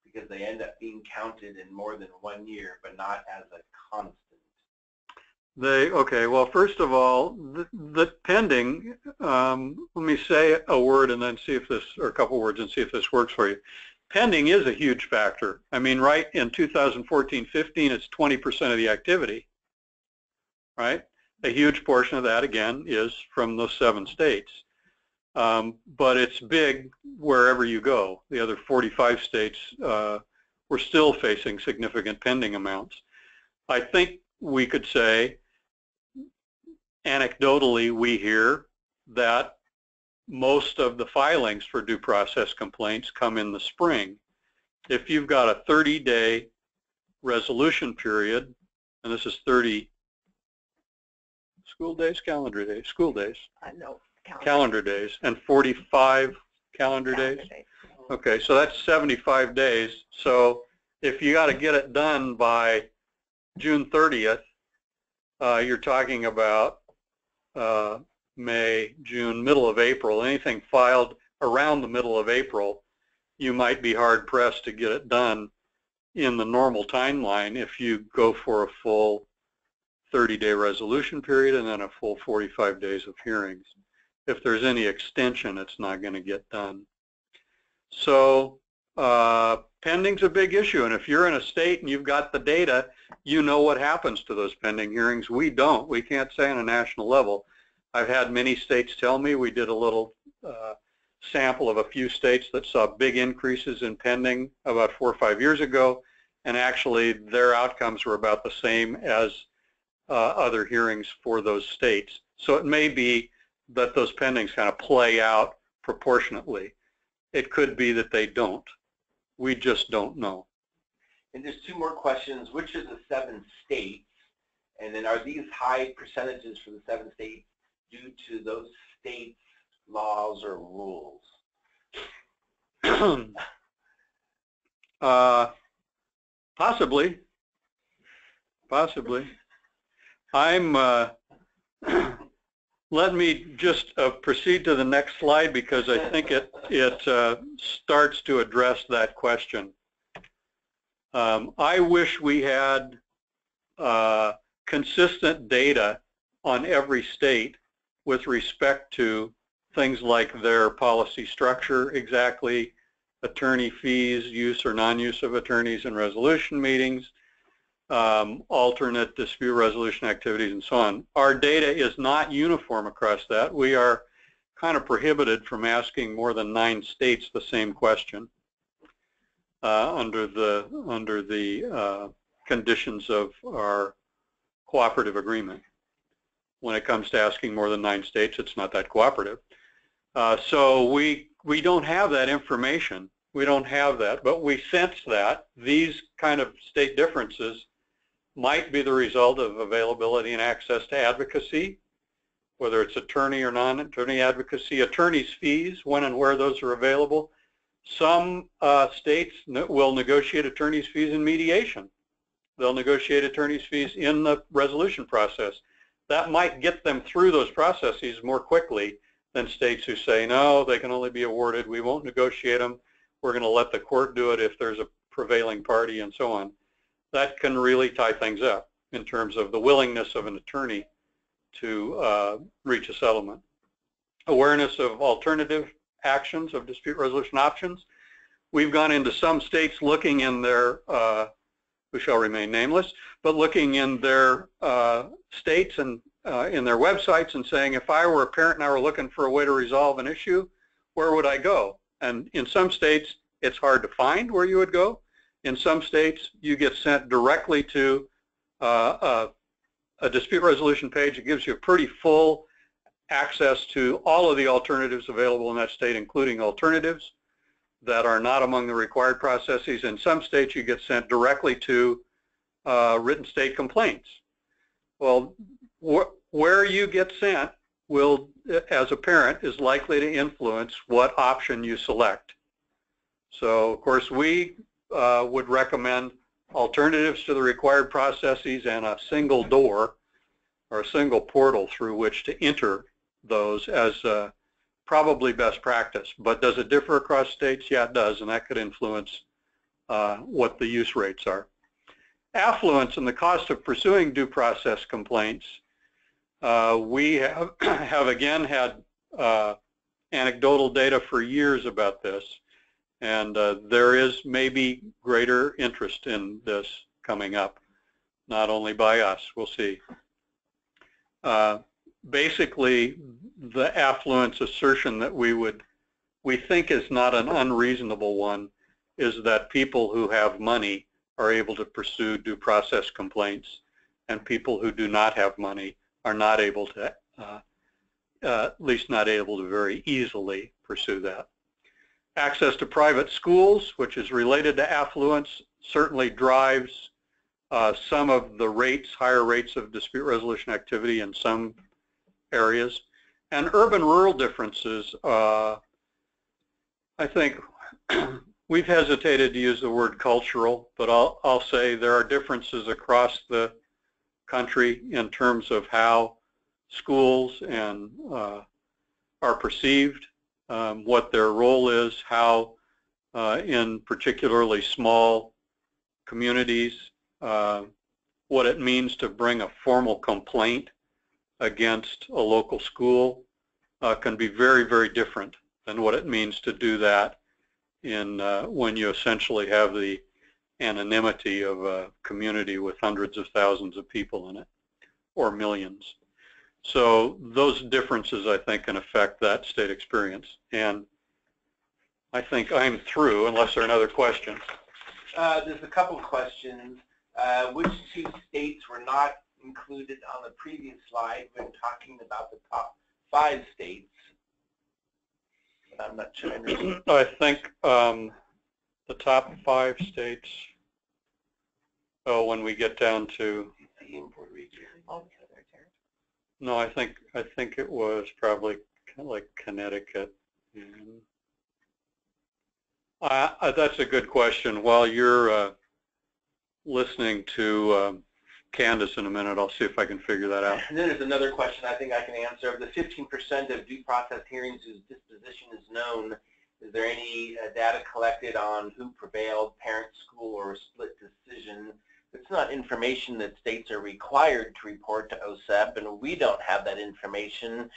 because they end up being counted in more than 1 year, but not as a constant. Okay, well, first of all, the pending, let me say a word and then see if this, or a couple words, and see if this works for you. Pending is a huge factor. I mean, right in 2014-15, it's 20% of the activity, right? A huge portion of that, again, is from those 7 states. But it's big wherever you go. The other 45 states we're still facing significant pending amounts. I think we could say, anecdotally, we hear that most of the filings for due process complaints come in the spring. If you've got a 30-day resolution period, and this is 30 school days, calendar days, school days? No. Calendar days, and 45 calendar days? Okay, so that's 75 days. So if you got to get it done by June 30th, you're talking about May, June, middle of April. Anything filed around the middle of April, you might be hard-pressed to get it done in the normal timeline if you go for a full 30-day resolution period and then a full 45 days of hearings. If there's any extension, it's not going to get done. So pending's a big issue, and if you're in a state and you've got the data, you know what happens to those pending hearings. We don't. We can't say on a national level. I've had many states tell me. We did a little sample of a few states that saw big increases in pending about 4 or 5 years ago, and actually their outcomes were about the same as other hearings for those states. So it may be that those pendings kind of play out proportionately. It could be that they don't. We just don't know. And there's 2 more questions. Which are the 7 states? And then are these high percentages for the 7 states due to those states' laws or rules? Possibly. I'm let me just proceed to the next slide because I think it starts to address that question. I wish we had consistent data on every state with respect to things like their policy structure, exactly, attorney fees, use or non-use of attorneys in resolution meetings, alternate dispute resolution activities, and so on. Our data is not uniform across that. We are kind of prohibited from asking more than 9 states the same question under the conditions of our cooperative agreement. When it comes to asking more than 9 states, it's not that cooperative. So we don't have that information. We don't have that, but we sense that these kind of state differences might be the result of availability and access to advocacy, whether it's attorney or non-attorney advocacy, attorneys' fees, when and where those are available. Some states will negotiate attorneys' fees in mediation. They'll negotiate attorneys' fees in the resolution process. That might get them through those processes more quickly than states who say, no, they can only be awarded, we won't negotiate them, we're going to let the court do it if there's a prevailing party, and so on. That can really tie things up in terms of the willingness of an attorney to reach a settlement. Awareness of alternative actions, of dispute resolution options. We've gone into some states looking in their, who shall remain nameless, but looking in their states and in their websites and saying, if I were a parent and I were looking for a way to resolve an issue, where would I go? And in some states, it's hard to find where you would go. In some states, you get sent directly to a dispute resolution page. It gives you a pretty full access to all of the alternatives available in that state, including alternatives that are not among the required processes. In some states, you get sent directly to written state complaints. Well, where you get sent will, as a parent, is likely to influence what option you select. So, of course, we would recommend alternatives to the required processes and a single door or a single portal through which to enter those as probably best practice. But does it differ across states? Yeah, it does, and that could influence what the use rates are. Affluence and the cost of pursuing due process complaints. We have again had anecdotal data for years about this, and there is maybe greater interest in this coming up, not only by us, we'll see. Basically, the affluence assertion that we think is not an unreasonable one is that people who have money are able to pursue due process complaints, and people who do not have money are not able to, at least not able to very easily pursue that. Access to private schools, which is related to affluence, certainly drives some of the rates, higher rates of dispute resolution activity in some areas. And urban-rural differences, I think we've hesitated to use the word cultural, but I'll say there are differences across the country in terms of how schools and are perceived, what their role is, how in particularly small communities, what it means to bring a formal complaint against a local school can be very, very different than what it means to do that in when you essentially have the anonymity of a community with hundreds of thousands of people in it, or millions. So those differences, I think, can affect that state experience. And I think I'm through, unless there are another questions. There's a couple of questions. Which two states were not included on the previous slide when talking about the top 5 states? I'm not sure. I think the top 5 states, when we get down to, no, I think it was probably kind of like Connecticut. And that's a good question. While you're listening to Candace in a minute, I'll see if I can figure that out. And then there's another question I think I can answer. Of the 15% of due process hearings whose disposition is known, is there any data collected on who prevailed, parent, school, or split decision? It's not information that states are required to report to OSEP, and we don't have that information.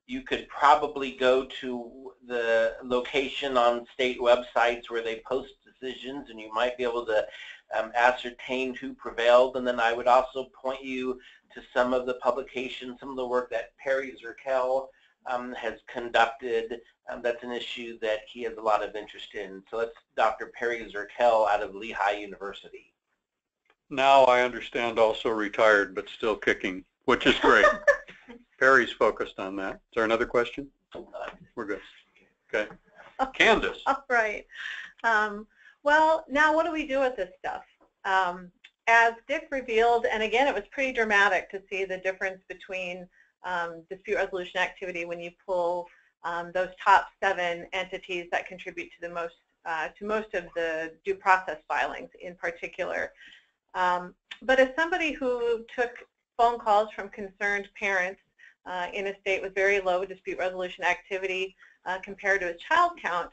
You could probably go to the location on state websites where they post decisions, and you might be able to ascertain who prevailed. And then I would also point you to some of the publications, some of the work that Perry Zerkel has conducted. That's an issue that he has a lot of interest in. So that's Dr. Perry Zerkel out of Lehigh University. Now I understand, also retired, but still kicking, which is great. Perry's focused on that. Is there another question? We're good. Okay. Candace. All right. Well, now what do we do with this stuff? As Dick revealed, and again, it was pretty dramatic to see the difference between dispute resolution activity when you pull those top 7 entities that contribute to the most of the due process filings in particular. But as somebody who took phone calls from concerned parents in a state with very low dispute resolution activity compared to a child count,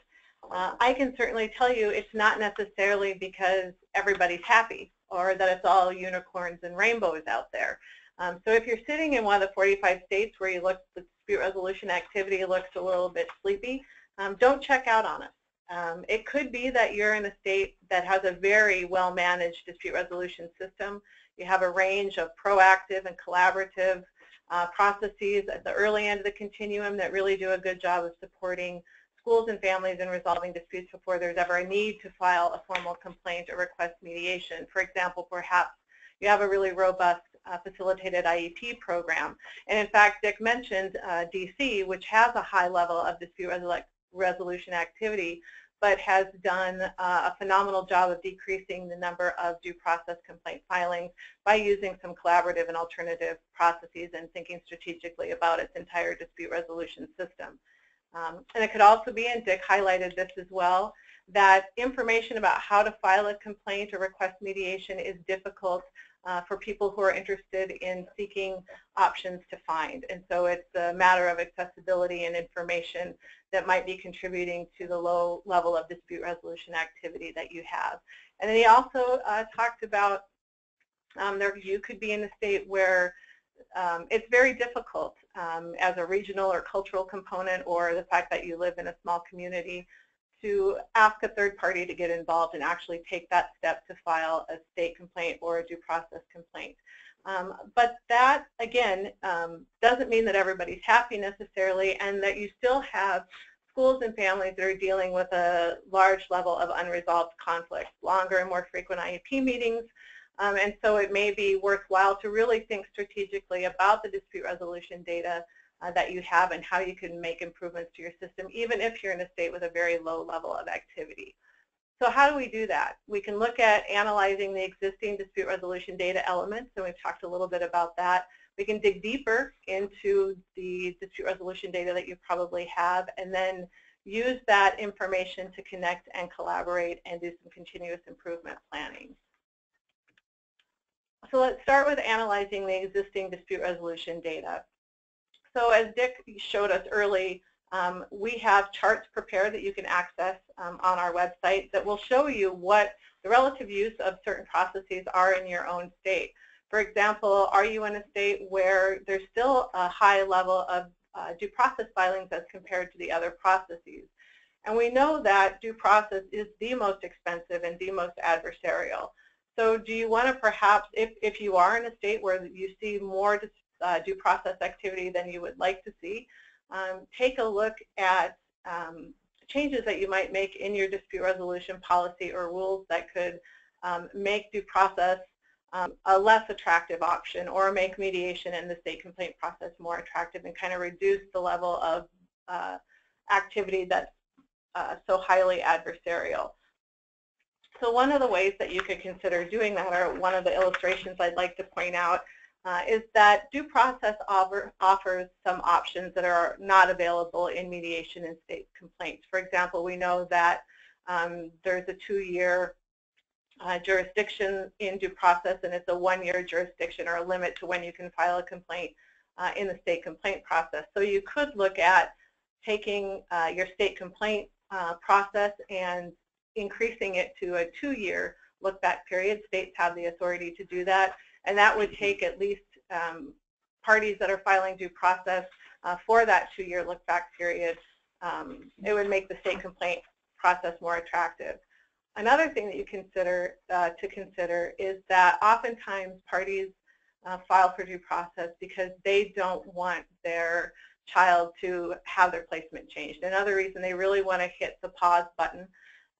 I can certainly tell you it's not necessarily because everybody's happy or that it's all unicorns and rainbows out there. So if you're sitting in one of the 45 states where you look, the dispute resolution activity looks a little bit sleepy, don't check out on us. It could be that you're in a state that has a very well-managed dispute resolution system. You have a range of proactive and collaborative processes at the early end of the continuum that really do a good job of supporting schools and families in resolving disputes before there's ever a need to file a formal complaint or request mediation. For example, perhaps you have a really robust facilitated IEP program. And in fact, Dick mentioned DC, which has a high level of dispute resolution activity, but has done a phenomenal job of decreasing the number of due process complaint filings by using some collaborative and alternative processes and thinking strategically about its entire dispute resolution system. And it could also be, and Dick highlighted this as well, that information about how to file a complaint or request mediation is difficult for people who are interested in seeking options to find. And so it's a matter of accessibility and information that might be contributing to the low level of dispute resolution activity that you have. And then he also talked about you could be in a state where it's very difficult as a regional or cultural component, or the fact that you live in a small community, to ask a third party to get involved and actually take that step to file a state complaint or a due process complaint. But that, again, doesn't mean that everybody's happy necessarily, and that you still have schools and families that are dealing with a large level of unresolved conflict, longer and more frequent IEP meetings, and so it may be worthwhile to really think strategically about the dispute resolution data that you have and how you can make improvements to your system, even if you're in a state with a very low level of activity. So how do we do that? We can look at analyzing the existing dispute resolution data elements, and we've talked a little bit about that. We can dig deeper into the dispute resolution data that you probably have, and then use that information to connect and collaborate and do some continuous improvement planning. So let's start with analyzing the existing dispute resolution data. So as Dick showed us early, we have charts prepared that you can access on our website that will show you what the relative use of certain processes are in your own state. For example, are you in a state where there's still a high level of due process filings as compared to the other processes? And we know that due process is the most expensive and the most adversarial. So do you want to perhaps, if you are in a state where you see more due process activity than you would like to see, take a look at changes that you might make in your dispute resolution policy or rules that could make due process a less attractive option, or make mediation in the state complaint process more attractive and kind of reduce the level of activity that's so highly adversarial. So one of the ways that you could consider doing that, or one of the illustrations I'd like to point out, is that due process offers some options that are not available in mediation and state complaints. For example, we know that there's a 2-year jurisdiction in due process, and it's a 1-year jurisdiction, or a limit to when you can file a complaint in the state complaint process. So you could look at taking your state complaint process and increasing it to a 2-year look-back period. States have the authority to do that, and that would take at least parties that are filing due process for that 2-year look-back period. It would make the state complaint process more attractive. Another thing that you consider is that oftentimes parties file for due process because they don't want their child to have their placement changed. Another reason, they really want to hit the pause button.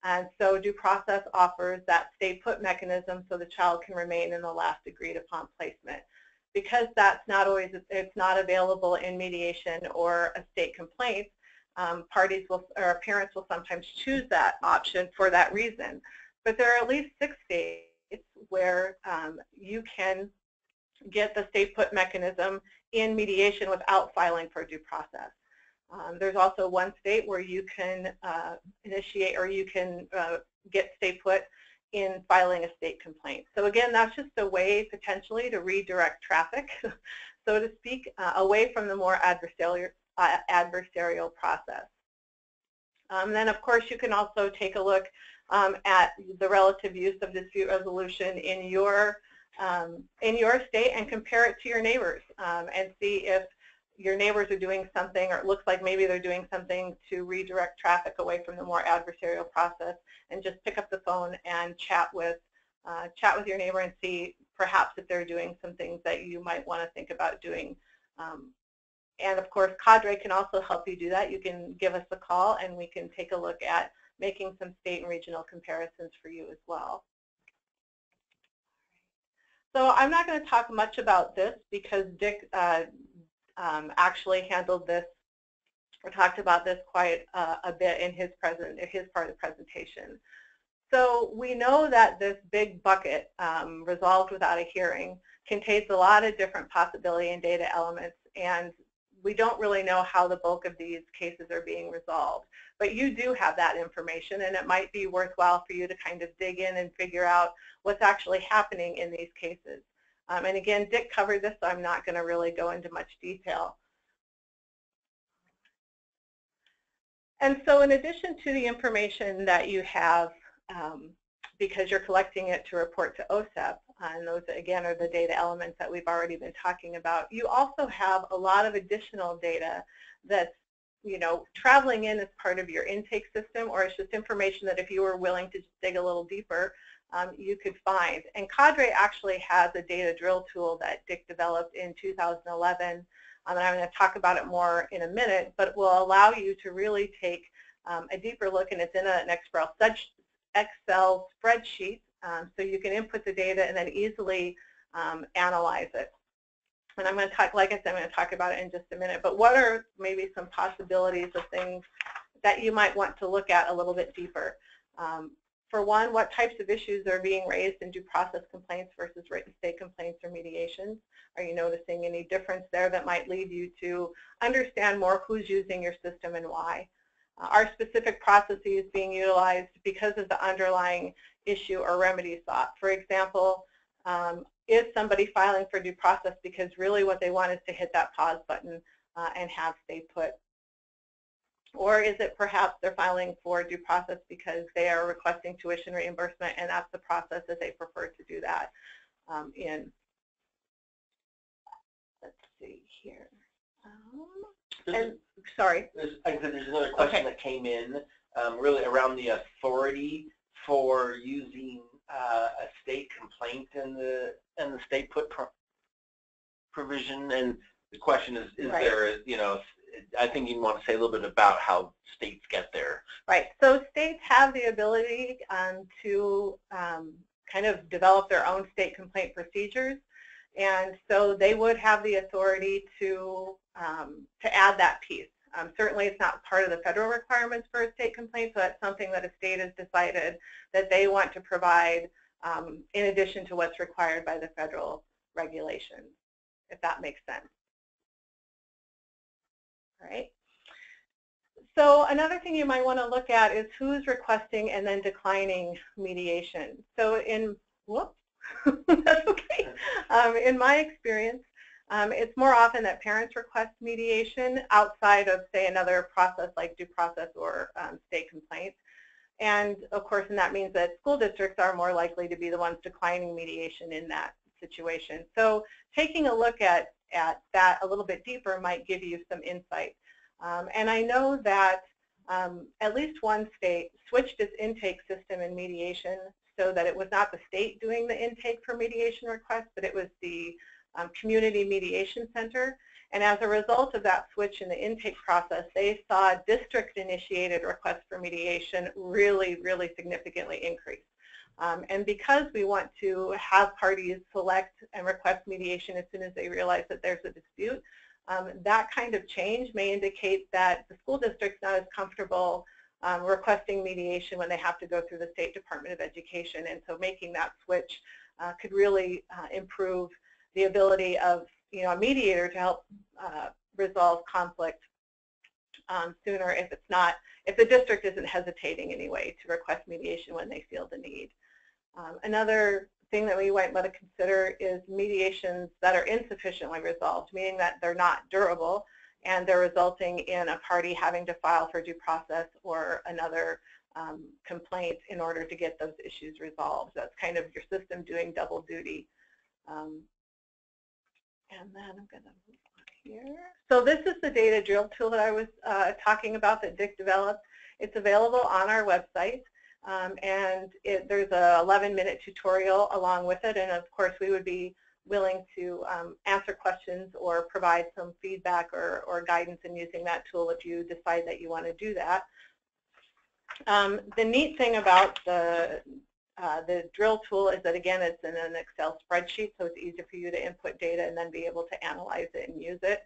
And so due process offers that stay put mechanism so the child can remain in the last agreed upon placement. Because that's not always, it's not available in mediation or a state complaint, parties will, or parents will sometimes choose that option for that reason. But there are at least 6 states where you can get the stay put mechanism in mediation without filing for due process. There's also 1 state where you can initiate, or you can get stay put in filing a state complaint. So again, that's just a way potentially to redirect traffic, so to speak, away from the more adversarial process. Then of course you can also take a look at the relative use of dispute resolution in your state and compare it to your neighbors, and see if your neighbors are doing something, or it looks like maybe they're doing something to redirect traffic away from the more adversarial process, and just pick up the phone and chat with your neighbor and see perhaps if they're doing some things that you might want to think about doing. And of course, Cadre can also help you do that. You can give us a call and we can take a look at making some state and regional comparisons for you as well. So I'm not going to talk much about this because Dick actually handled this, or talked about this quite a bit in his part of the presentation. So we know that this big bucket, resolved without a hearing, contains a lot of different possibility and data elements, and we don't really know how the bulk of these cases are being resolved. But you do have that information, and it might be worthwhile for you to kind of dig in and figure out what's actually happening in these cases. And again, Dick covered this, so I'm not going to really go into much detail. And so in addition to the information that you have, because you're collecting it to report to OSEP, and those again are the data elements that we've already been talking about, you also have a lot of additional data that's, you know, traveling in as part of your intake system, or it's just information that if you were willing to dig a little deeper, you could find. And Cadre actually has a data drill tool that Dick developed in 2011, and I'm going to talk about it more in a minute, but it will allow you to really take a deeper look, and it's in an Excel spreadsheet, so you can input the data and then easily analyze it. And I'm going to talk, like I said, I'm going to talk about it in just a minute, but what are maybe some possibilities of things that you might want to look at a little bit deeper? For one, what types of issues are being raised in due process complaints versus written state complaints or mediations? Are you noticing any difference there that might lead you to understand more who's using your system and why? Are specific processes being utilized because of the underlying issue or remedy sought? For example, is somebody filing for due process because really what they want is to hit that pause button and have stay put? Or is it perhaps they're filing for due process because they are requesting tuition reimbursement and that's the process that they prefer to do that in? Let's see here. Sorry. There's another question that came in really around the authority for using a state complaint in the state put provision, and the question is right. There, you know, I think you want to say a little bit about how states get there. Right. So states have the ability to kind of develop their own state complaint procedures, and so they would have the authority to add that piece. Certainly it's not part of the federal requirements for a state complaint, so that's something that a state has decided that they want to provide in addition to what's required by the federal regulations, if that makes sense. All right. So another thing you might want to look at is who's requesting and then declining mediation. So in, whoops, that's okay. In my experience, it's more often that parents request mediation outside of, say, another process like due process or state complaints. And of course, and that means that school districts are more likely to be the ones declining mediation in that situation. So taking a look at that a little bit deeper might give you some insight. And I know that at least one state switched its intake system in mediation so that it was not the state doing the intake for mediation requests, but it was the community mediation center. And as a result of that switch in the intake process, they saw district-initiated requests for mediation really, really significantly increase. And because we want to have parties select and request mediation as soon as they realize that there's a dispute, that kind of change may indicate that the school district's not as comfortable requesting mediation when they have to go through the State Department of Education. And so making that switch could really improve the ability of a mediator to help resolve conflict sooner if the district isn't hesitating anyway to request mediation when they feel the need. Another thing that we might want to consider is mediations that are insufficiently resolved, meaning that they're not durable and they're resulting in a party having to file for due process or another complaint in order to get those issues resolved. That's kind of your system doing double duty. And then I'm going to move on here. So this is the data drill tool that I was talking about that Dick developed. It's available on our website. And there's a 11-minute tutorial along with it, and of course we would be willing to answer questions or provide some feedback or guidance in using that tool if you decide that you want to do that. The neat thing about the drill tool is that, again, it's in an Excel spreadsheet, so it's easy for you to input data and then be able to analyze it and use it.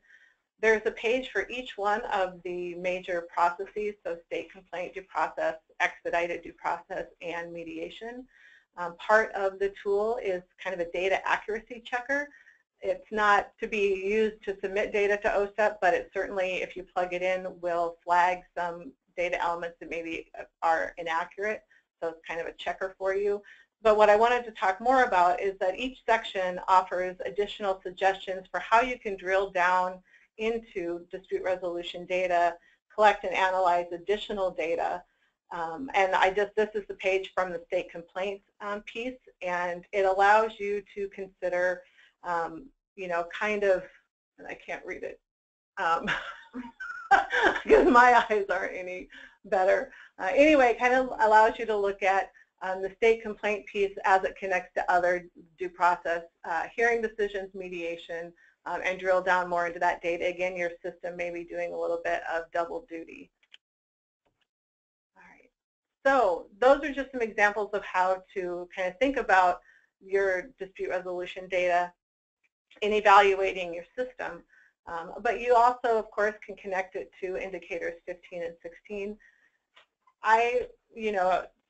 There's a page for each one of the major processes, so state complaint, due process, expedited due process, and mediation. Part of the tool is kind of a data accuracy checker. It's not to be used to submit data to OSEP, but it certainly, if you plug it in, will flag some data elements that maybe are inaccurate. So it's kind of a checker for you. But what I wanted to talk more about is that each section offers additional suggestions for how you can drill down into dispute resolution data, collect and analyze additional data. And this is the page from the state complaints piece, and it allows you to consider, kind of, and I can't read it because my eyes aren't any better. Anyway, it kind of allows you to look at the state complaint piece as it connects to other due process, hearing decisions, mediation, and drill down more into that data. Again, your system may be doing a little bit of double duty. All right. So those are just some examples of how to kind of think about your dispute resolution data in evaluating your system. But you also, of course, can connect it to indicators 15 and 16.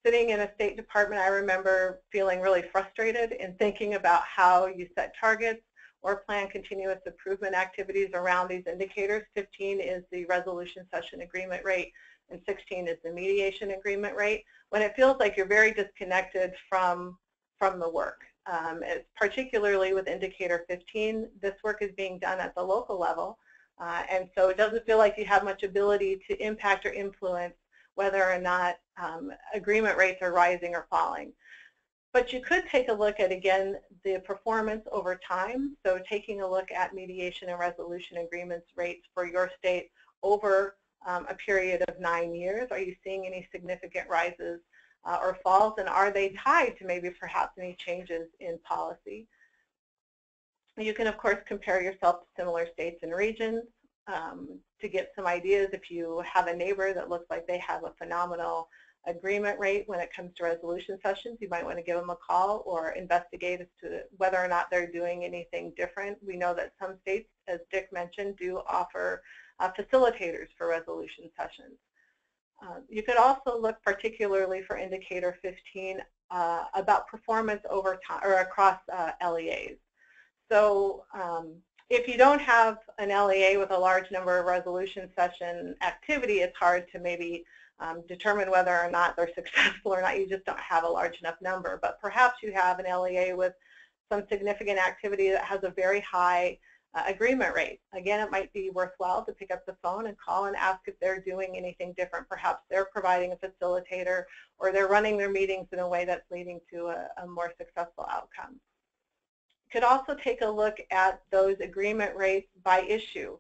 Sitting in a State Department, I remember feeling really frustrated in thinking about how you set targets or plan continuous improvement activities around these indicators. 15 is the resolution session agreement rate, and 16 is the mediation agreement rate, when it feels like you're very disconnected from the work. particularly with Indicator 15, this work is being done at the local level, and so it doesn't feel like you have much ability to impact or influence whether or not agreement rates are rising or falling. But you could take a look at, again, the performance over time. So taking a look at mediation and resolution agreements rates for your state over a period of 9 years. Are you seeing any significant rises or falls? And are they tied to maybe perhaps any changes in policy? You can, of course, compare yourself to similar states and regions to get some ideas. If you have a neighbor that looks like they have a phenomenal agreement rate when it comes to resolution sessions, you might want to give them a call or investigate as to whether or not they're doing anything different. We know that some states, as Dick mentioned, do offer facilitators for resolution sessions. You could also look particularly for Indicator 15 about performance over time or across LEAs. So if you don't have an LEA with a large number of resolution session activity, it's hard to maybe determine whether or not they're successful or not. You just don't have a large enough number. But perhaps you have an LEA with some significant activity that has a very high agreement rate. Again, it might be worthwhile to pick up the phone and call and ask if they're doing anything different. Perhaps they're providing a facilitator or they're running their meetings in a way that's leading to a more successful outcome. You could also take a look at those agreement rates by issue.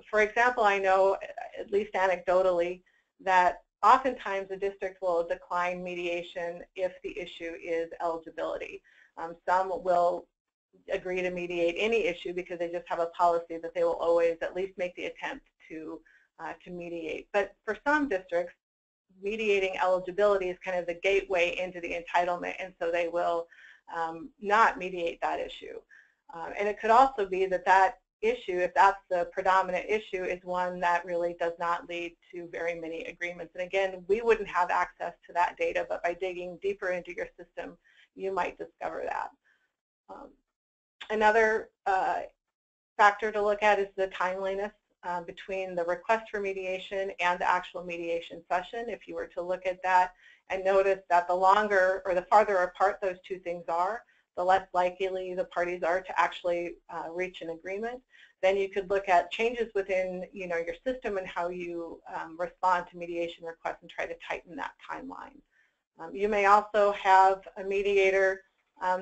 For example, I know, at least anecdotally, that oftentimes a district will decline mediation if the issue is eligibility. Some will agree to mediate any issue because they just have a policy that they will always at least make the attempt to mediate. But for some districts, mediating eligibility is kind of the gateway into the entitlement, and so they will not mediate that issue. And it could also be that that issue, if that's the predominant issue, is one that really does not lead to very many agreements. And again, we wouldn't have access to that data, but by digging deeper into your system, you might discover that. Another factor to look at is the timeliness between the request for mediation and the actual mediation session. If you were to look at that and notice that the longer or the farther apart those two things are, the less likely the parties are to actually reach an agreement. Then you could look at changes within your system and how you respond to mediation requests and try to tighten that timeline. You may also have a mediator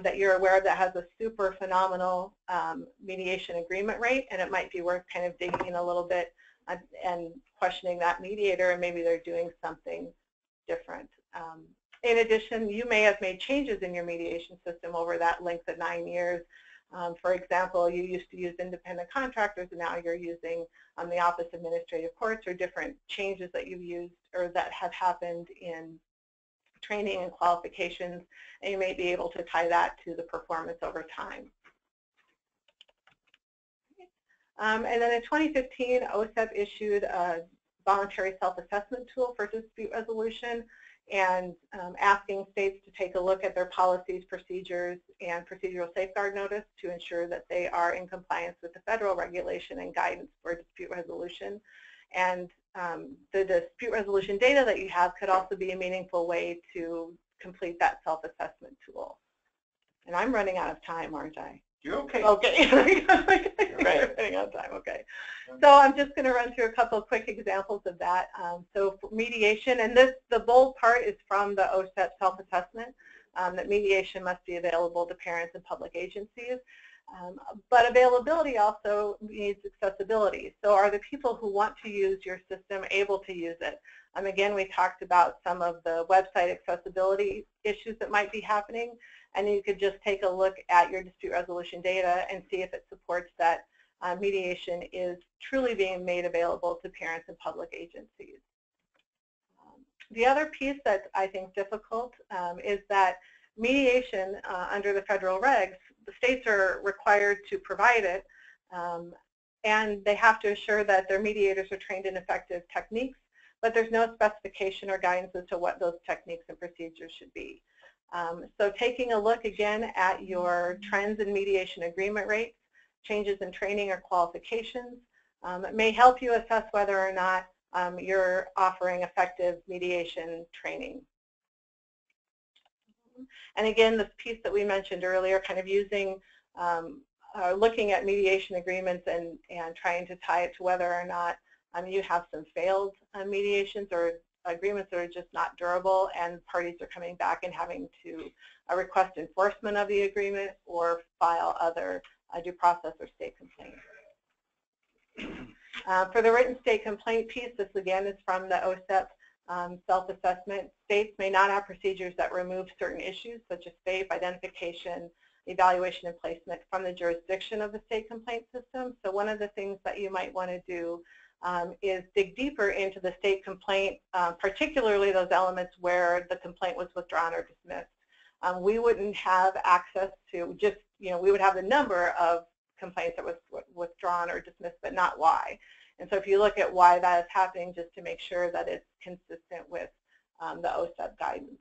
that you're aware of that has a super phenomenal mediation agreement rate, and it might be worth kind of digging in a little bit and questioning that mediator, and maybe they're doing something different. In addition, you may have made changes in your mediation system over that length of 9 years. For example, you used to use independent contractors, and now you're using the Office of Administrative Courts, or different changes that you've used or that have happened in training and qualifications, and you may be able to tie that to the performance over time. And then in 2015, OSEP issued a voluntary self-assessment tool for dispute resolution, and asking states to take a look at their policies, procedures, and procedural safeguard notice to ensure that they are in compliance with the federal regulation and guidance for dispute resolution. And the dispute resolution data that you have could also be a meaningful way to complete that self-assessment tool. And I'm running out of time, aren't I? You're okay. Okay. Right. Running out of time. Okay. So I'm just going to run through a couple of quick examples of that. So for mediation, and the bold part is from the OSEP self-assessment, that mediation must be available to parents and public agencies. But availability also needs accessibility. So are the people who want to use your system able to use it? Again, we talked about some of the website accessibility issues that might be happening, and you could just take a look at your dispute resolution data and see if it supports that mediation is truly being made available to parents and public agencies. The other piece that's, I think, difficult is that mediation under the federal regs, the states are required to provide it, and they have to ensure that their mediators are trained in effective techniques, but there's no specification or guidance as to what those techniques and procedures should be. So taking a look again at your trends in mediation agreement rates, changes in training or qualifications, it may help you assess whether or not you're offering effective mediation training. And again, this piece that we mentioned earlier, kind of using, looking at mediation agreements and trying to tie it to whether or not you have some failed mediations or agreements that are just not durable, and parties are coming back and having to request enforcement of the agreement or file other due process or state complaints. For the written state complaint piece, this again is from the OSEP self-assessment. States may not have procedures that remove certain issues such as FAPE, identification, evaluation, and placement from the jurisdiction of the state complaint system. So one of the things that you might want to do is dig deeper into the state complaint, particularly those elements where the complaint was withdrawn or dismissed. We wouldn't have access to just, we would have the number of complaints that was withdrawn or dismissed, but not why. And so if you look at why that is happening, just to make sure that it's consistent with the OSEP guidance.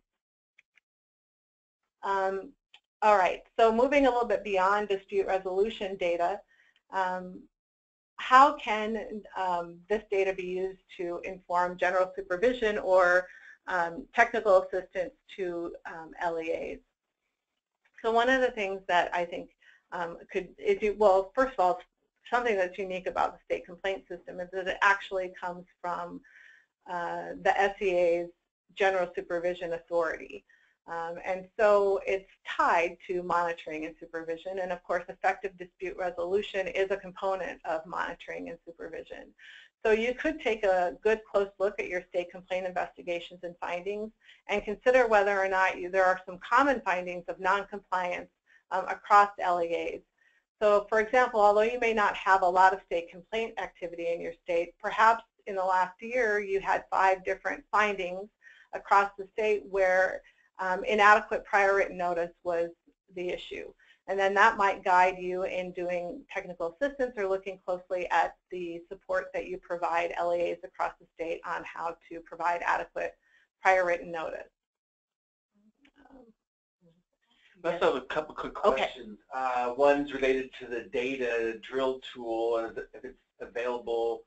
All right, so moving a little bit beyond dispute resolution data, how can this data be used to inform general supervision or technical assistance to LEAs? So one of the things that I think well, first of all, something that's unique about the state complaint system is that it actually comes from the SEA's general supervision authority. And so it's tied to monitoring and supervision, and of course effective dispute resolution is a component of monitoring and supervision. So you could take a good close look at your state complaint investigations and findings and consider whether or not there are some common findings of noncompliance across LEAs. So for example, although you may not have a lot of state complaint activity in your state, perhaps in the last year you had 5 different findings across the state where inadequate prior written notice was the issue. And then that might guide you in doing technical assistance or looking closely at the support that you provide LEAs across the state on how to provide adequate prior written notice. Let's have a couple quick questions. Okay. One's related to the data drill tool, and if it's available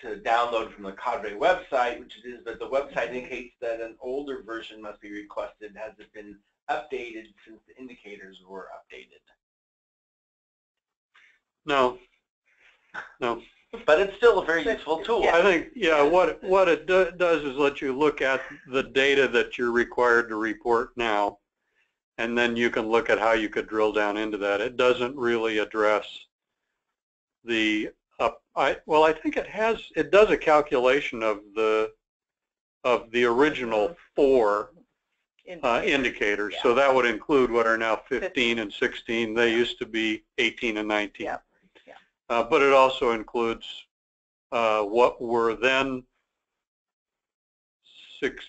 to download from the Cadre website, which it is, but the website indicates that an older version must be requested. Has it been updated since the indicators were updated? No. No. But it's still a very useful tool. I think, yeah, what it does is let you look at the data that you're required to report now, and then you can look at how you could drill down into that. It doesn't really address the well, I think it does a calculation of the original 4 indicators. Yeah. So that would include what are now 15 and 16. They used to be 18 and 19. Yeah. Yeah. But it also includes what were then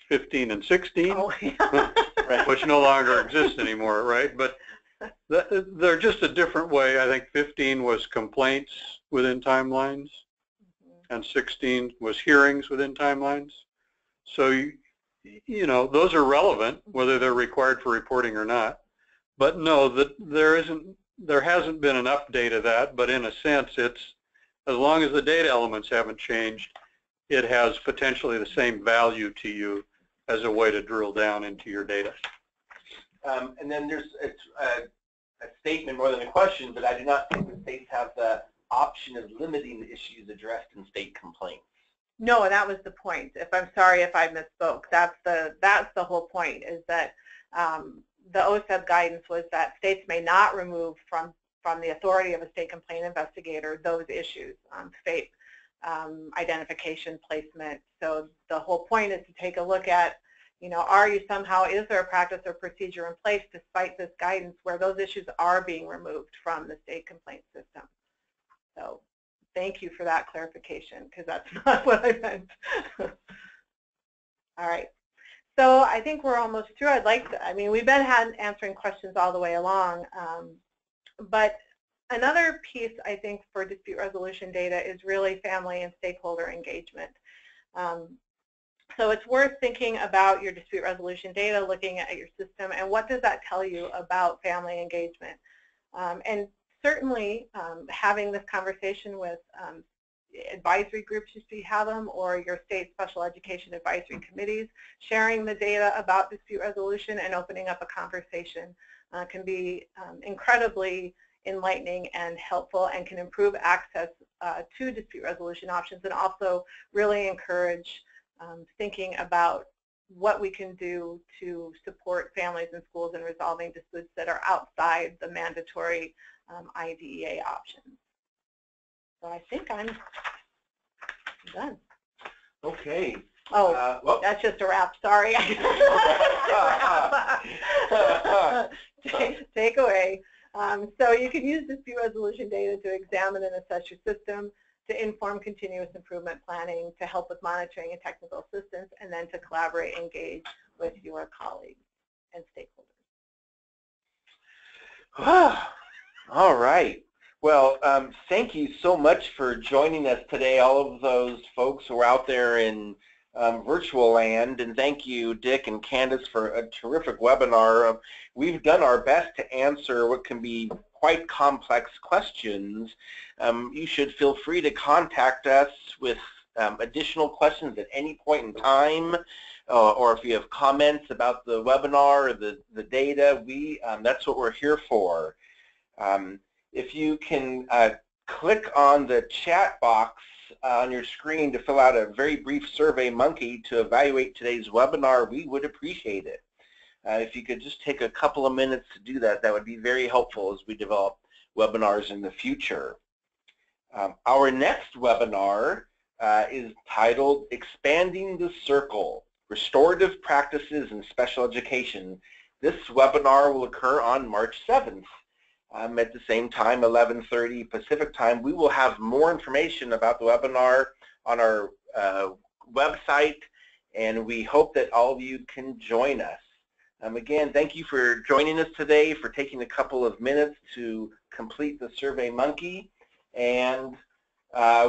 15 and 16, oh, yeah. Which no longer exist anymore, right? But they're just a different way. I think 15 was complaints within timelines, and 16 was hearings within timelines. So you know, those are relevant whether they're required for reporting or not. But no, there hasn't been an update of that. But in a sense, it's as long as the data elements haven't changed, it has potentially the same value to you as a way to drill down into your data. And then there's a statement more than a question, but I do not think the states have the option of limiting the issues addressed in state complaints. No, that was the point. I'm sorry if I misspoke. That's the whole point, is that the OSEP guidance was that states may not remove from the authority of a state complaint investigator those issues, FAPE, identification, placement. So the whole point is to take a look at, you know, is there a practice or procedure in place despite this guidance where those issues are being removed from the state complaint system? So thank you for that clarification, because that's not what I meant. All right. So I think we're almost through. We've been answering questions all the way along, but another piece, I think, for dispute resolution data is really family and stakeholder engagement. So it's worth thinking about your dispute resolution data, looking at your system, and what does that tell you about family engagement? And certainly having this conversation with advisory groups if you have them, or your state special education advisory committees. Sharing the data about dispute resolution and opening up a conversation can be incredibly enlightening and helpful, and can improve access to dispute resolution options, and also really encourage thinking about what we can do to support families and schools in resolving disputes that are outside the mandatory IDEA options. So I think I'm done. Okay. Oh, well, that's just a wrap. Sorry. Take away. So you can use dispute resolution data to examine and assess your system, to inform continuous improvement planning, to help with monitoring and technical assistance, and then to collaborate and engage with your colleagues and stakeholders. All right. Well, thank you so much for joining us today, all of those folks who are out there in virtual land, and thank you, Dick and Candace, for a terrific webinar. We've done our best to answer what can be quite complex questions. You should feel free to contact us with additional questions at any point in time, or if you have comments about the webinar or the data, that's what we're here for. If you can click on the chat box on your screen to fill out a very brief survey monkey to evaluate today's webinar, we would appreciate it. If you could just take a couple of minutes to do that, that would be very helpful as we develop webinars in the future. Our next webinar is titled Expanding the Circle, Restorative Practices in Special Education. This webinar will occur on March 7th. At the same time, 11:30 Pacific time. We will have more information about the webinar on our website, and we hope that all of you can join us. Again, thank you for joining us today, for taking a couple of minutes to complete the Survey Monkey, and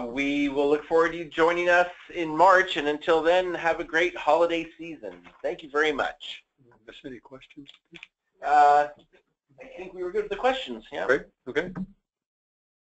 we will look forward to you joining us in March, and until then, have a great holiday season. Thank you very much. Any questions? I think we were good with the questions. Yeah. Great. Okay.